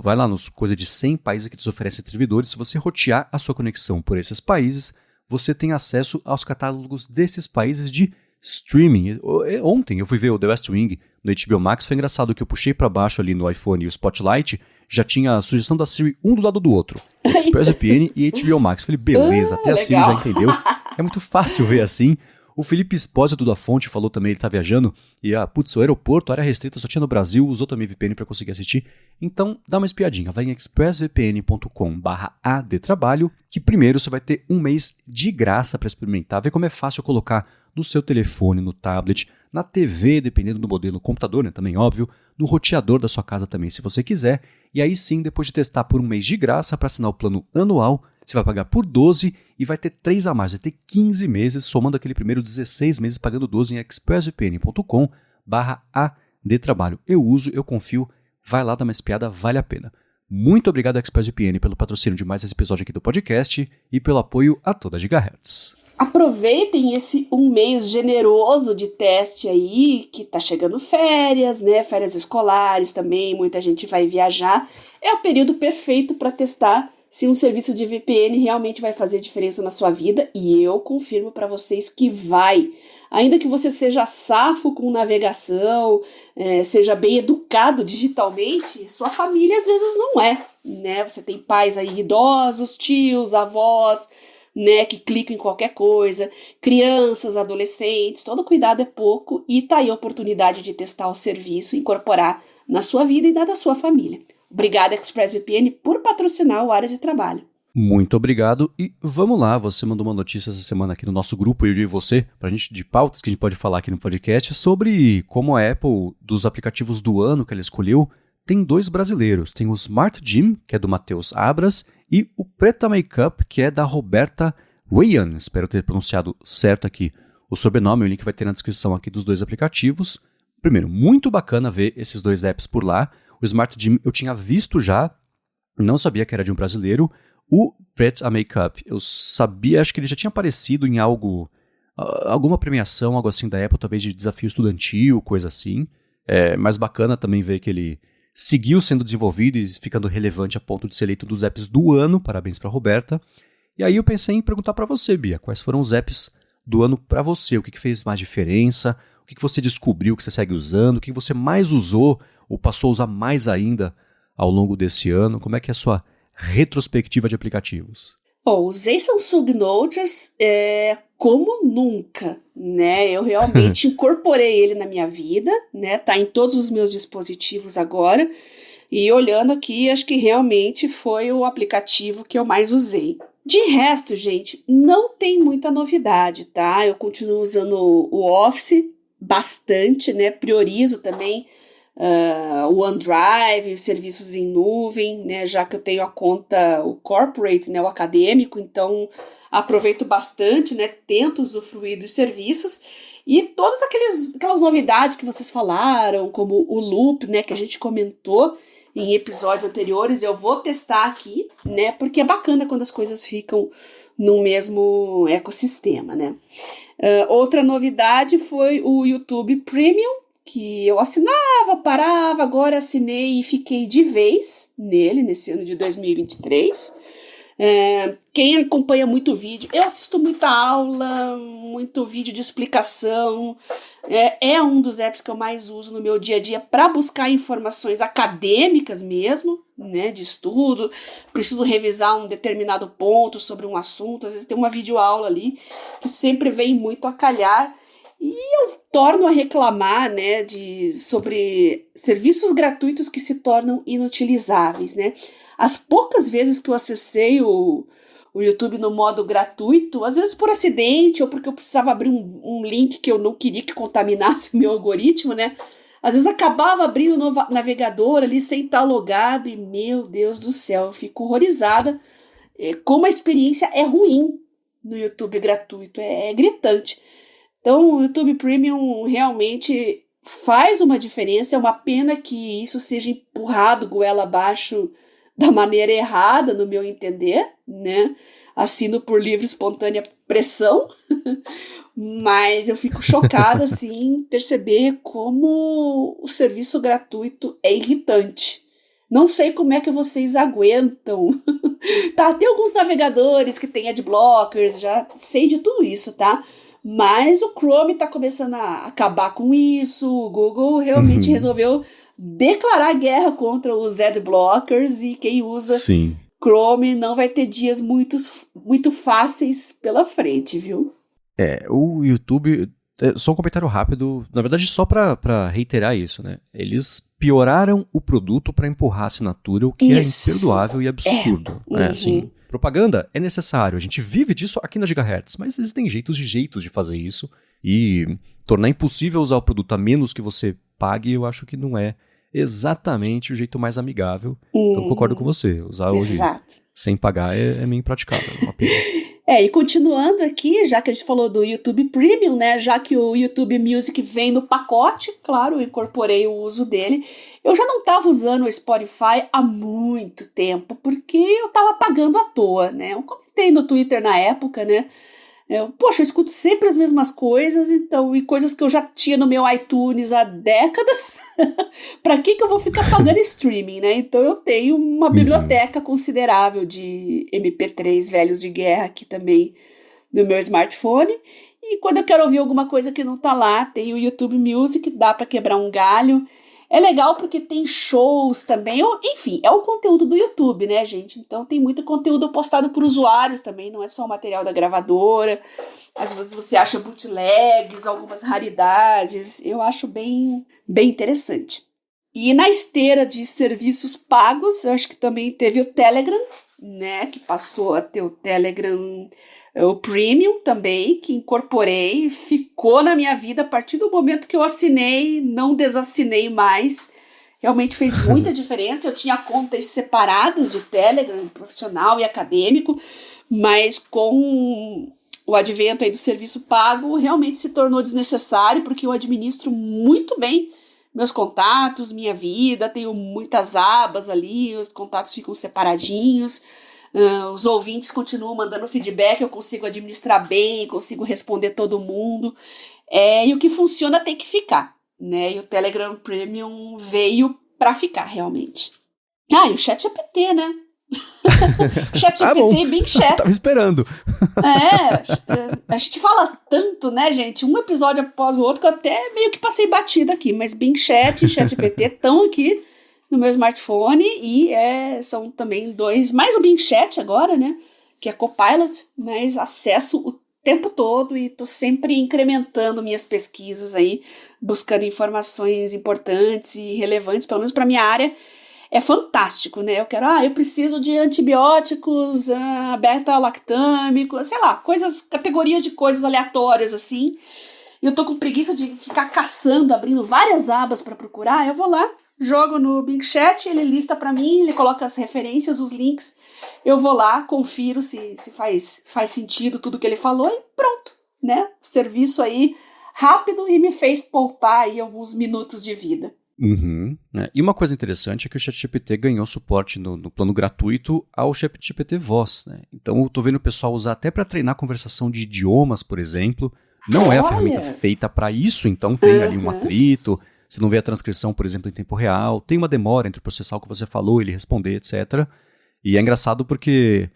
Speaker 1: vai lá nos coisa de 100 países que eles oferecem servidores, se você rotear a sua conexão por esses países, você tem acesso aos catálogos desses países de streaming. Ontem eu fui ver o The West Wing no HBO Max, foi engraçado que eu puxei para baixo ali no iPhone e o Spotlight, já tinha a sugestão da Siri um do lado do outro. ExpressVPN e HBO Max. Falei, beleza, até a Siri já entendeu. É muito fácil ver assim. O Felipe Espósito da Fonte falou também, ele tá viajando, e o aeroporto, área restrita, só tinha no Brasil, usou também VPN para conseguir assistir. Então, dá uma espiadinha, vai em expressvpn.com/adtrabalho, que primeiro você vai ter um mês de graça para experimentar, ver como é fácil colocar no seu telefone, no tablet, na TV, dependendo do modelo, no computador, né, também óbvio, no roteador da sua casa também, se você quiser. E aí sim, depois de testar por um mês de graça para assinar o plano anual, você vai pagar por 12 e vai ter 3 a mais, vai ter 15 meses, somando aquele primeiro 16 meses pagando 12 em expressvpn.com/adtrabalho. Eu uso, eu confio, vai lá dar uma espiada, vale a pena. Muito obrigado, ExpressVPN, pelo patrocínio de mais esse episódio aqui do podcast e pelo apoio a toda a Gigahertz.
Speaker 2: Aproveitem esse um mês generoso de teste aí, que tá chegando férias, né? Férias escolares também, muita gente vai viajar. É o período perfeito para testar se um serviço de VPN realmente vai fazer diferença na sua vida, e eu confirmo para vocês que vai. Ainda que você seja safo com navegação, seja bem educado digitalmente, sua família às vezes não é, né? Você tem pais aí idosos, tios, avós, né, que clicam em qualquer coisa, crianças, adolescentes, todo cuidado é pouco, e tá aí a oportunidade de testar o serviço, incorporar na sua vida e na da sua família. Obrigada, ExpressVPN, por patrocinar o Área de Trabalho.
Speaker 1: Muito obrigado e vamos lá, você mandou uma notícia essa semana aqui no nosso grupo, eu e você, pra gente, de pautas que a gente pode falar aqui no podcast, sobre como a Apple, dos aplicativos do ano que ela escolheu, tem 2 brasileiros, tem o Smart Gym, que é do Matheus Abras, e o Preta Makeup, que é da Roberta Wayan, espero ter pronunciado certo aqui o sobrenome, o link vai ter na descrição aqui dos 2 aplicativos. Primeiro, muito bacana ver esses 2 apps por lá. O Smart Gym eu tinha visto já, não sabia que era de um brasileiro. O Preta Makeup eu sabia, acho que ele já tinha aparecido em alguma premiação, algo assim da Apple, talvez de desafio estudantil, coisa assim. É mais bacana também ver que ele seguiu sendo desenvolvido e ficando relevante a ponto de ser eleito dos apps do ano. Parabéns para a Roberta. E aí eu pensei em perguntar para você, Bia, quais foram os apps do ano para você? O que fez mais diferença? O que você descobriu que você segue usando? O que você mais usou ou passou a usar mais ainda ao longo desse ano? Como é que é a sua retrospectiva de aplicativos?
Speaker 2: Bom, usei Samsung Notes como nunca, né? Eu realmente incorporei ele na minha vida, né? Tá em todos os meus dispositivos agora. E olhando aqui, acho que realmente foi o aplicativo que eu mais usei. De resto, gente, não tem muita novidade, tá? Eu continuo usando o Office bastante, né? Priorizo também o OneDrive, os serviços em nuvem, né? Já que eu tenho a conta, o corporate, né? O acadêmico, então aproveito bastante, né? Tento usufruir dos serviços. E todas aquelas novidades que vocês falaram, como o Loop, né? Que a gente comentou em episódios anteriores, eu vou testar aqui, né? Porque é bacana quando as coisas ficam no mesmo ecossistema, né? Outra novidade foi o YouTube Premium, que eu assinava, parava, agora assinei e fiquei de vez nele, nesse ano de 2023. Quem acompanha muito vídeo, eu assisto muita aula, muito vídeo de explicação, é um dos apps que eu mais uso no meu dia a dia para buscar informações acadêmicas mesmo, né, de estudo, preciso revisar um determinado ponto sobre um assunto, às vezes tem uma videoaula ali que sempre vem muito a calhar, e eu torno a reclamar, né, sobre serviços gratuitos que se tornam inutilizáveis, né. As poucas vezes que eu acessei o YouTube no modo gratuito, às vezes por acidente ou porque eu precisava abrir um link que eu não queria que contaminasse o meu algoritmo, né? Às vezes acabava abrindo no navegador ali sem estar logado e, meu Deus do céu, eu fico horrorizada como a experiência é ruim no YouTube gratuito, é gritante. Então o YouTube Premium realmente faz uma diferença, é uma pena que isso seja empurrado goela abaixo da maneira errada, no meu entender, né? Assino por livre e espontânea pressão, mas eu fico chocada, assim, perceber como o serviço gratuito é irritante. Não sei como é que vocês aguentam. Tá, tem alguns navegadores que tem adblockers, já sei de tudo isso, tá? Mas o Chrome tá começando a acabar com isso, o Google realmente resolveu declarar guerra contra os adblockers e quem usa
Speaker 1: Sim.
Speaker 2: Chrome não vai ter dias muito fáceis pela frente, viu?
Speaker 1: O YouTube, só um comentário rápido, na verdade só pra reiterar isso, né? Eles pioraram o produto pra empurrar a assinatura, o que é imperdoável e absurdo. Assim, propaganda é necessário, a gente vive disso aqui na Gigahertz, mas existem jeitos de fazer isso e tornar impossível usar o produto a menos que você pague, eu acho que não é exatamente o jeito mais amigável. Então concordo com você, usar hoje sem pagar é meio impraticável, uma pena.
Speaker 2: E continuando aqui, já que a gente falou do YouTube Premium, né, já que o YouTube Music vem no pacote, claro, eu incorporei o uso dele. Eu já não estava usando o Spotify há muito tempo, porque eu estava pagando à toa, né? Eu comentei no Twitter na época, né? Eu escuto sempre as mesmas coisas, então, e coisas que eu já tinha no meu iTunes há décadas. Pra que eu vou ficar pagando streaming, né? Então eu tenho uma biblioteca considerável de MP3 velhos de guerra aqui também no meu smartphone. E quando eu quero ouvir alguma coisa que não tá lá, tem o YouTube Music, dá pra quebrar um galho. É legal porque tem shows também, enfim, é o conteúdo do YouTube, né, gente? Então tem muito conteúdo postado por usuários também, não é só o material da gravadora. Às vezes você acha bootlegs, algumas raridades, eu acho bem interessante. E na esteira de serviços pagos, eu acho que também teve o Telegram, né, que passou a ter o Telegram, o Premium também, que incorporei, ficou na minha vida a partir do momento que eu assinei, não desassinei mais. Realmente fez muita diferença. Eu tinha contas separadas de Telegram, profissional e acadêmico, mas com o advento aí do serviço pago, realmente se tornou desnecessário, porque eu administro muito bem meus contatos, minha vida, tenho muitas abas ali, os contatos ficam separadinhos. Os ouvintes continuam mandando feedback, eu consigo administrar bem, consigo responder todo mundo. E o que funciona tem que ficar, né? E o Telegram Premium veio para ficar, realmente. E o ChatGPT, né? ChatGPT e Bing Chat.
Speaker 1: Tava esperando.
Speaker 2: A gente fala tanto, né, gente? Um episódio após o outro que eu até meio que passei batido aqui, mas Bing Chat e ChatGPT estão aqui no meu smartphone e são também dois, mais o Bing Chat agora, né, que é Copilot, mas acesso o tempo todo e tô sempre incrementando minhas pesquisas aí, buscando informações importantes e relevantes, pelo menos para minha área. é fantástico, né? Eu preciso de antibióticos, beta-lactâmico, sei lá, categorias de coisas aleatórias, assim. E eu tô com preguiça de ficar caçando, abrindo várias abas para procurar. Eu vou lá, jogo no Bing Chat, ele lista para mim, ele coloca as referências, os links. Eu vou lá, confiro se faz sentido tudo que ele falou e pronto, né? Serviço aí rápido e me fez poupar aí alguns minutos de vida.
Speaker 1: Uhum, né? E uma coisa interessante é que o ChatGPT ganhou suporte no plano gratuito ao ChatGPT Voz, né? Então eu tô vendo o pessoal usar até para treinar conversação de idiomas, por exemplo. Não é a ferramenta feita para isso, então tem ali um atrito, você não vê a transcrição, por exemplo, em tempo real, tem uma demora entre processar o que você falou, ele responder, etc. E é engraçado porque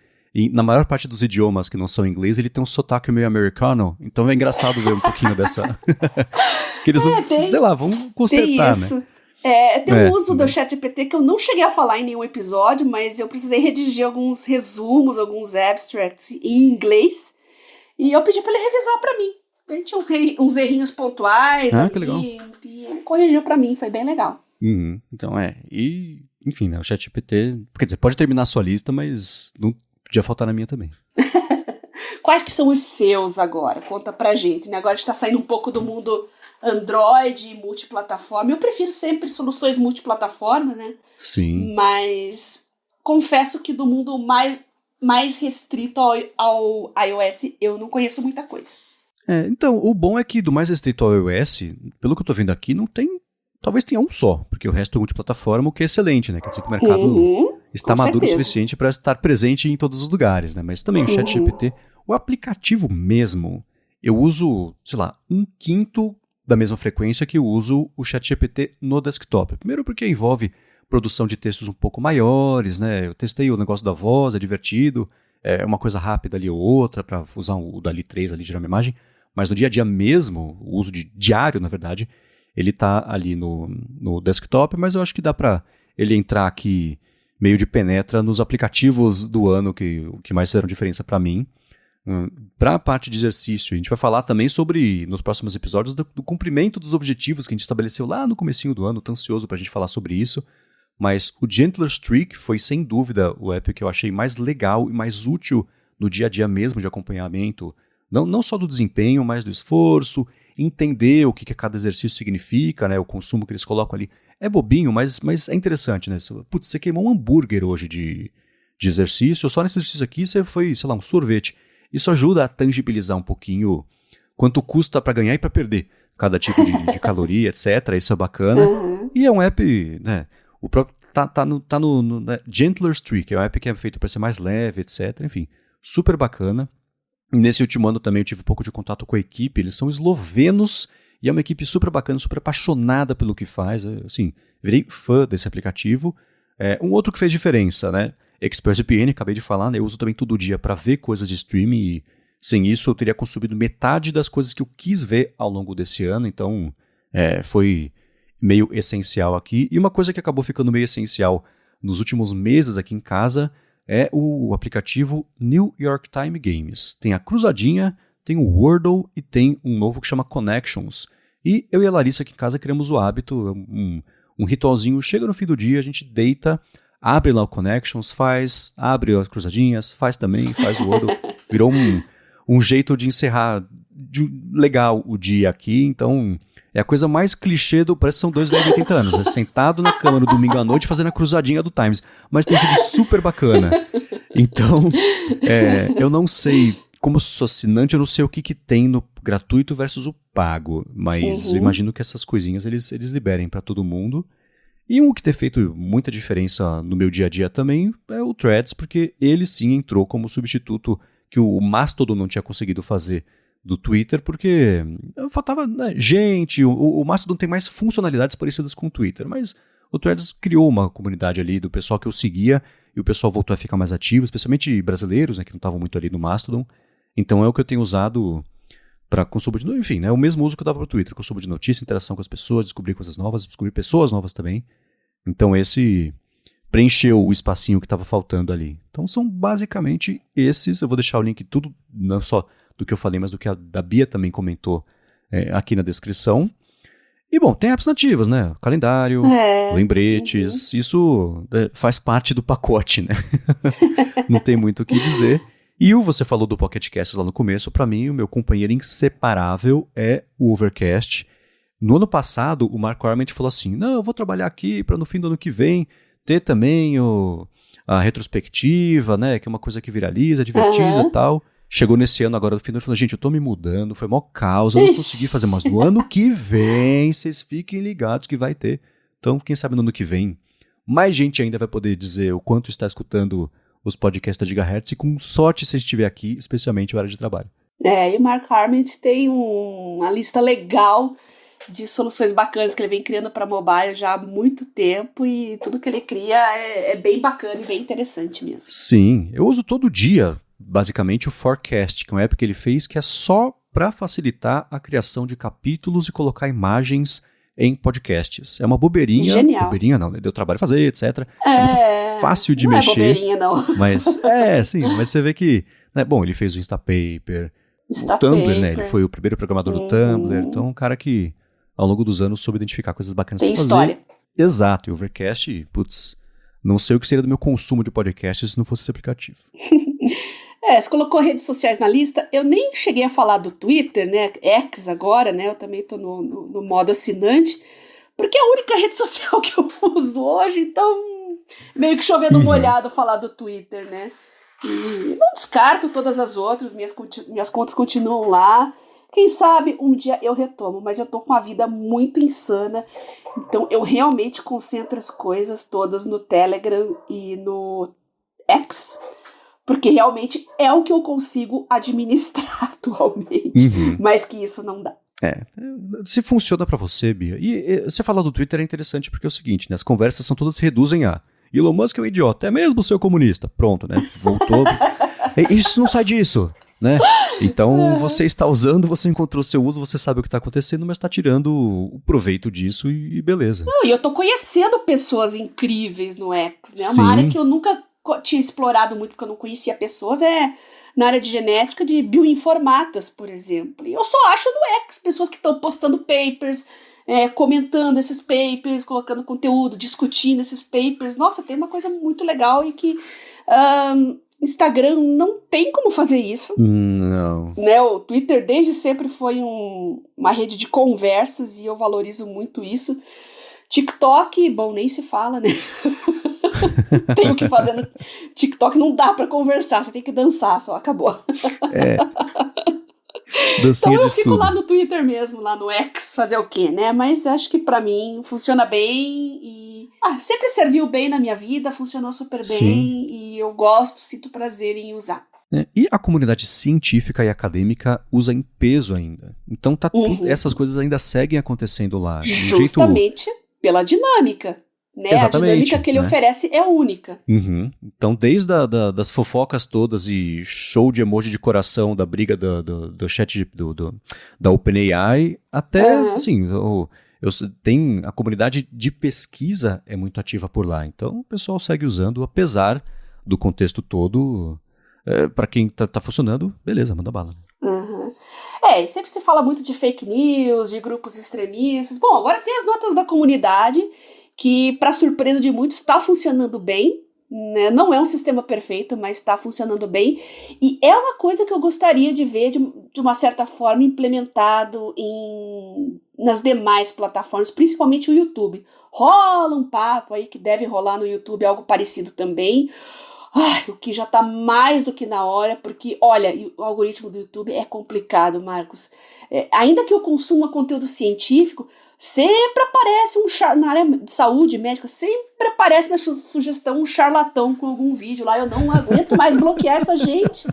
Speaker 1: na maior parte dos idiomas que não são inglês, ele tem um sotaque meio americano, então é engraçado ver um pouquinho dessa... que eles, sei lá, vão consertar,
Speaker 2: tem isso.
Speaker 1: Né?
Speaker 2: Tem um uso do ChatGPT que eu não cheguei a falar em nenhum episódio, mas eu precisei redigir alguns resumos, alguns abstracts em inglês, e eu pedi para ele revisar para mim. Ele tinha uns errinhos pontuais ali,
Speaker 1: que legal.
Speaker 2: E ele corrigiu para mim, foi bem legal.
Speaker 1: Uhum, então e enfim, né, o ChatGPT, quer dizer, pode terminar a sua lista, mas não podia faltar na minha também.
Speaker 2: Quais que são os seus agora? Conta pra gente, né? Agora a gente tá saindo um pouco do mundo Android e multiplataforma. Eu prefiro sempre soluções multiplataforma, né?
Speaker 1: Sim.
Speaker 2: Mas confesso que do mundo mais restrito ao iOS, eu não conheço muita coisa.
Speaker 1: Então, o bom é que do mais restrito ao iOS, pelo que eu tô vendo aqui, não tem... Talvez tenha um só, porque o resto é multiplataforma, o que é excelente, né? Quer dizer que o mercado está maduro o suficiente para estar presente em todos os lugares, né? Mas também o ChatGPT, o aplicativo mesmo, eu uso, sei lá, 1/5 da mesma frequência que eu uso o ChatGPT no desktop. Primeiro porque envolve produção de textos um pouco maiores, né? Eu testei o negócio da voz, é divertido, é uma coisa rápida ali ou outra, para usar o DALL-E 3 ali, gerar uma imagem, mas no dia a dia mesmo, o uso diário, na verdade, ele tá ali no desktop, mas eu acho que dá para ele entrar aqui meio de penetra nos aplicativos do ano que mais fizeram diferença para mim. Para a parte de exercício, a gente vai falar também sobre, nos próximos episódios, do cumprimento dos objetivos que a gente estabeleceu lá no comecinho do ano. Tô ansioso para a gente falar sobre isso. Mas o Gentler Streak foi, sem dúvida, o app que eu achei mais legal e mais útil no dia a dia mesmo de acompanhamento. Não só do desempenho, mas do esforço, entender o que cada exercício significa, né, o consumo que eles colocam ali. É bobinho, mas é interessante, né? Putz, você queimou um hambúrguer hoje de exercício, só nesse exercício aqui você foi, sei lá, um sorvete. Isso ajuda a tangibilizar um pouquinho quanto custa para ganhar e para perder cada tipo de caloria, etc. Isso é bacana. E é um app, né? O próprio tá no né, Gentler Streak, é um app que é feito para ser mais leve, etc. Enfim, super bacana. Nesse último ano também eu tive um pouco de contato com a equipe, eles são eslovenos e é uma equipe super bacana, super apaixonada pelo que faz. Assim, virei fã desse aplicativo. Um outro que fez diferença, né? ExpressVPN, acabei de falar, né? Eu uso também todo dia para ver coisas de streaming e sem isso eu teria consumido metade das coisas que eu quis ver ao longo desse ano, então foi meio essencial aqui. E uma coisa que acabou ficando meio essencial nos últimos meses aqui em casa é o aplicativo New York Time Games. Tem a Cruzadinha, tem o Wordle e tem um novo que chama Connections. E eu e a Larissa aqui em casa criamos o hábito, um ritualzinho, chega no fim do dia, a gente deita, abre lá o Connections, abre as cruzadinhas, faz o Wordle. Virou um jeito de encerrar legal o dia aqui, então é a coisa mais clichê parece que são 2 velhos de 80 anos, né? Sentado na cama no domingo à noite fazendo a cruzadinha do Times, mas tem sido super bacana. Então, eu não sei, como sou assinante, eu não sei o que tem no gratuito versus o pago, mas eu imagino que essas coisinhas eles liberem para todo mundo. E um que tem feito muita diferença no meu dia a dia também é o Threads, porque ele sim entrou como substituto que o Mastodon não tinha conseguido fazer do Twitter, porque faltava gente, o Mastodon tem mais funcionalidades parecidas com o Twitter, mas o Threads criou uma comunidade ali do pessoal que eu seguia, e o pessoal voltou a ficar mais ativo, especialmente brasileiros, né, que não estavam muito ali no Mastodon. Então é o que eu tenho usado para consumo de notícias, enfim, né, o mesmo uso que eu dava para o Twitter, consumo de notícias, interação com as pessoas, descobrir coisas novas, descobrir pessoas novas também. Então esse preencheu o espacinho que estava faltando ali. Então são basicamente esses, eu vou deixar o link tudo, não só do que eu falei, mas do que a Bia também comentou aqui na descrição. E, bom, tem apps nativas, né? Calendário, lembretes, isso faz parte do pacote, né? Não tem muito o que dizer. E você falou do Pocket Casts lá no começo, pra mim, o meu companheiro inseparável é o Overcast. No ano passado, o Mark Arment falou assim, não, eu vou trabalhar aqui pra no fim do ano que vem ter também a retrospectiva, né? Que é uma coisa que viraliza, divertida e tal. Chegou nesse ano agora, no fim do ano, falou, gente, eu tô me mudando, foi mó causa, eu não consegui fazer, mas no ano que vem, vocês fiquem ligados que vai ter. Então, quem sabe no ano que vem, mais gente ainda vai poder dizer o quanto está escutando os podcasts da Gigahertz e com sorte se a gente estiver aqui, especialmente o área de trabalho.
Speaker 2: E o Mark Arment tem uma lista legal de soluções bacanas que ele vem criando para mobile já há muito tempo e tudo que ele cria é bem bacana e bem interessante mesmo.
Speaker 1: Sim, eu uso todo dia, basicamente, o Forecast, que é um app que ele fez que é só para facilitar a criação de capítulos e colocar imagens em podcasts. É uma bobeirinha.
Speaker 2: Genial.
Speaker 1: Bobeirinha não, né? Deu trabalho fazer, etc. É muito fácil de mexer.
Speaker 2: Não é bobeirinha, não.
Speaker 1: Mas, sim, mas você vê que... Né, bom, ele fez o Instapaper, o Tumblr, né? Ele foi o primeiro programador do Tumblr, então um cara que, ao longo dos anos, soube identificar coisas bacanas
Speaker 2: tem
Speaker 1: pra fazer.
Speaker 2: História.
Speaker 1: Exato, e o Overcast, putz, não sei o que seria do meu consumo de podcasts se não fosse esse aplicativo.
Speaker 2: Você colocou redes sociais na lista, eu nem cheguei a falar do Twitter, né, X agora, né, eu também tô no modo assinante, porque é a única rede social que eu uso hoje, então meio que chovendo molhado falar do Twitter, né, e não descarto todas as outras, minhas contas continuam lá, quem sabe um dia eu retomo, mas eu tô com uma vida muito insana, então eu realmente concentro as coisas todas no Telegram e no X, porque realmente é o que eu consigo administrar atualmente, mas que isso não dá.
Speaker 1: Se funciona pra você, Bia. E você falar do Twitter é interessante porque é o seguinte, né? As conversas são todas se reduzem a Elon Musk é um idiota, é mesmo seu comunista. Pronto, né? Voltou. Isso não sai disso, né? Então você está usando, você encontrou seu uso, você sabe o que está acontecendo, mas está tirando o proveito disso e beleza.
Speaker 2: Não, e eu tô conhecendo pessoas incríveis no X, né?
Speaker 1: Sim.
Speaker 2: Uma área que eu nunca tinha explorado muito, porque eu não conhecia pessoas, na área de genética de bioinformatas, por exemplo. E eu só acho no X pessoas que estão postando papers, comentando esses papers, colocando conteúdo, discutindo esses papers. Nossa, tem uma coisa muito legal e que Instagram não tem como fazer isso.
Speaker 1: Não.
Speaker 2: Né, o Twitter desde sempre foi uma rede de conversas e eu valorizo muito isso. TikTok, bom, nem se fala, né? Tem o que fazer no TikTok, não dá pra conversar, você tem que dançar, só acabou. Então eu fico lá no Twitter mesmo, lá no X, fazer o quê, né? Mas acho que pra mim funciona bem e sempre serviu bem na minha vida, funcionou super bem. Sim. E eu gosto, sinto prazer em usar.
Speaker 1: E a comunidade científica e acadêmica usa em peso ainda. Então essas coisas ainda seguem acontecendo lá.
Speaker 2: Justamente pela dinâmica. Né? A dinâmica que ele oferece é única.
Speaker 1: Então, desde das fofocas todas e show de emoji de coração da briga do chat da OpenAI, até, assim, tem a comunidade de pesquisa é muito ativa por lá. Então, o pessoal segue usando, apesar do contexto todo. Para quem tá funcionando, beleza, manda bala.
Speaker 2: Sempre se fala muito de fake news, de grupos extremistas. Bom, agora tem as notas da comunidade, que, para surpresa de muitos, está funcionando bem, né? Não é um sistema perfeito, mas está funcionando bem, e é uma coisa que eu gostaria de ver, de uma certa forma, implementado nas demais plataformas, principalmente o YouTube. Rola um papo aí que deve rolar no YouTube, algo parecido também, o que já está mais do que na hora, porque, olha, o algoritmo do YouTube é complicado, Marcos. Ainda que eu consuma conteúdo científico, sempre aparece na área de saúde médica, sempre aparece na sugestão um charlatão com algum vídeo lá, eu não aguento mais bloquear essa gente,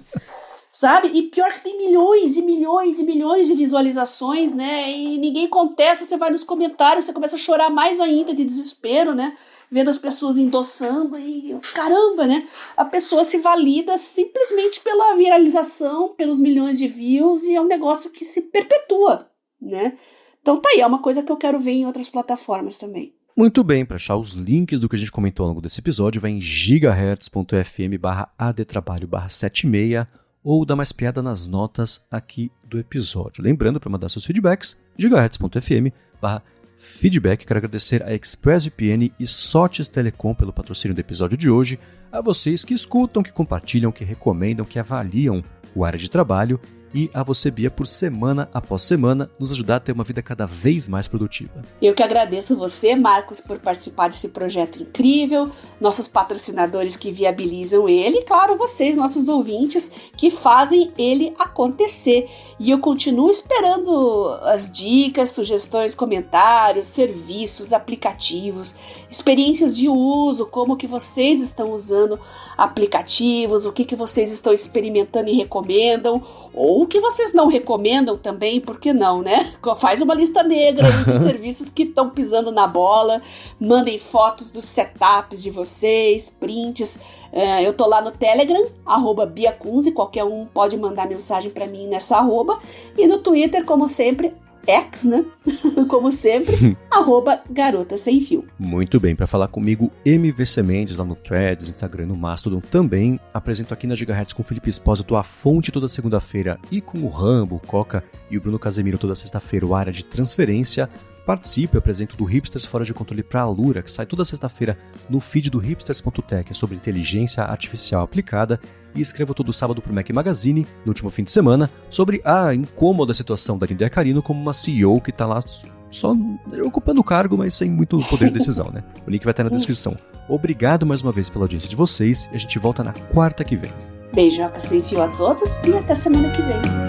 Speaker 2: sabe? E pior que tem milhões e milhões e milhões de visualizações, né? E ninguém contesta, você vai nos comentários, você começa a chorar mais ainda de desespero, né? Vendo as pessoas endossando e caramba, né? A pessoa se valida simplesmente pela viralização, pelos milhões de views e é um negócio que se perpetua, né? Então tá aí, é uma coisa que eu quero ver em outras plataformas também.
Speaker 1: Muito bem, para achar os links do que a gente comentou ao longo desse episódio, vai em gigahertz.fm/adtrabalho/76 ou dá mais piada nas notas aqui do episódio. Lembrando, para mandar seus feedbacks, gigahertz.fm/adtrabalho. feedback. Quero agradecer a ExpressVPN e Sotes Telecom pelo patrocínio do episódio de hoje, a vocês que escutam, que compartilham, que recomendam, que avaliam o Área de Trabalho, e a você, Bia, por semana após semana nos ajudar a ter uma vida cada vez mais produtiva.
Speaker 2: Eu que agradeço você, Marcos, por participar desse projeto incrível, nossos patrocinadores que viabilizam ele, e claro, vocês, nossos ouvintes, que fazem ele acontecer. E eu continuo esperando as dicas, sugestões, comentários, serviços, aplicativos, experiências de uso, como que vocês estão usando aplicativos, o que vocês estão experimentando e recomendam, ou o que vocês não recomendam também, por que não, né? Faz uma lista negra aí de serviços que estão pisando na bola, mandem fotos dos setups de vocês, prints. Eu tô lá no Telegram, @BiaCunze, qualquer um pode mandar mensagem para mim nessa arroba, e no Twitter, como sempre, X, né? Como sempre, @GarotaSemFio.
Speaker 1: Muito bem, para falar comigo, MVC Mendes lá no Threads, Instagram, no Mastodon também. Apresento aqui na Gigahertz com o Felipe Espósito a Fonte toda segunda-feira e com o Rambo, o Coca e o Bruno Casemiro toda sexta-feira, o Área de Transferência. Participe, eu apresento do Hipsters Fora de Controle para a Alura, que sai toda sexta-feira no feed do hipsters.tech, sobre inteligência artificial aplicada, e escrevo todo sábado para o Mac Magazine, no último fim de semana, sobre a incômoda situação da Lídia Carino como uma CEO que está lá só ocupando o cargo, mas sem muito poder de decisão, né? O link vai estar na descrição. Obrigado mais uma vez pela audiência de vocês, e a gente volta na quarta que vem.
Speaker 2: Beijoca sem fio a todos e até semana que vem.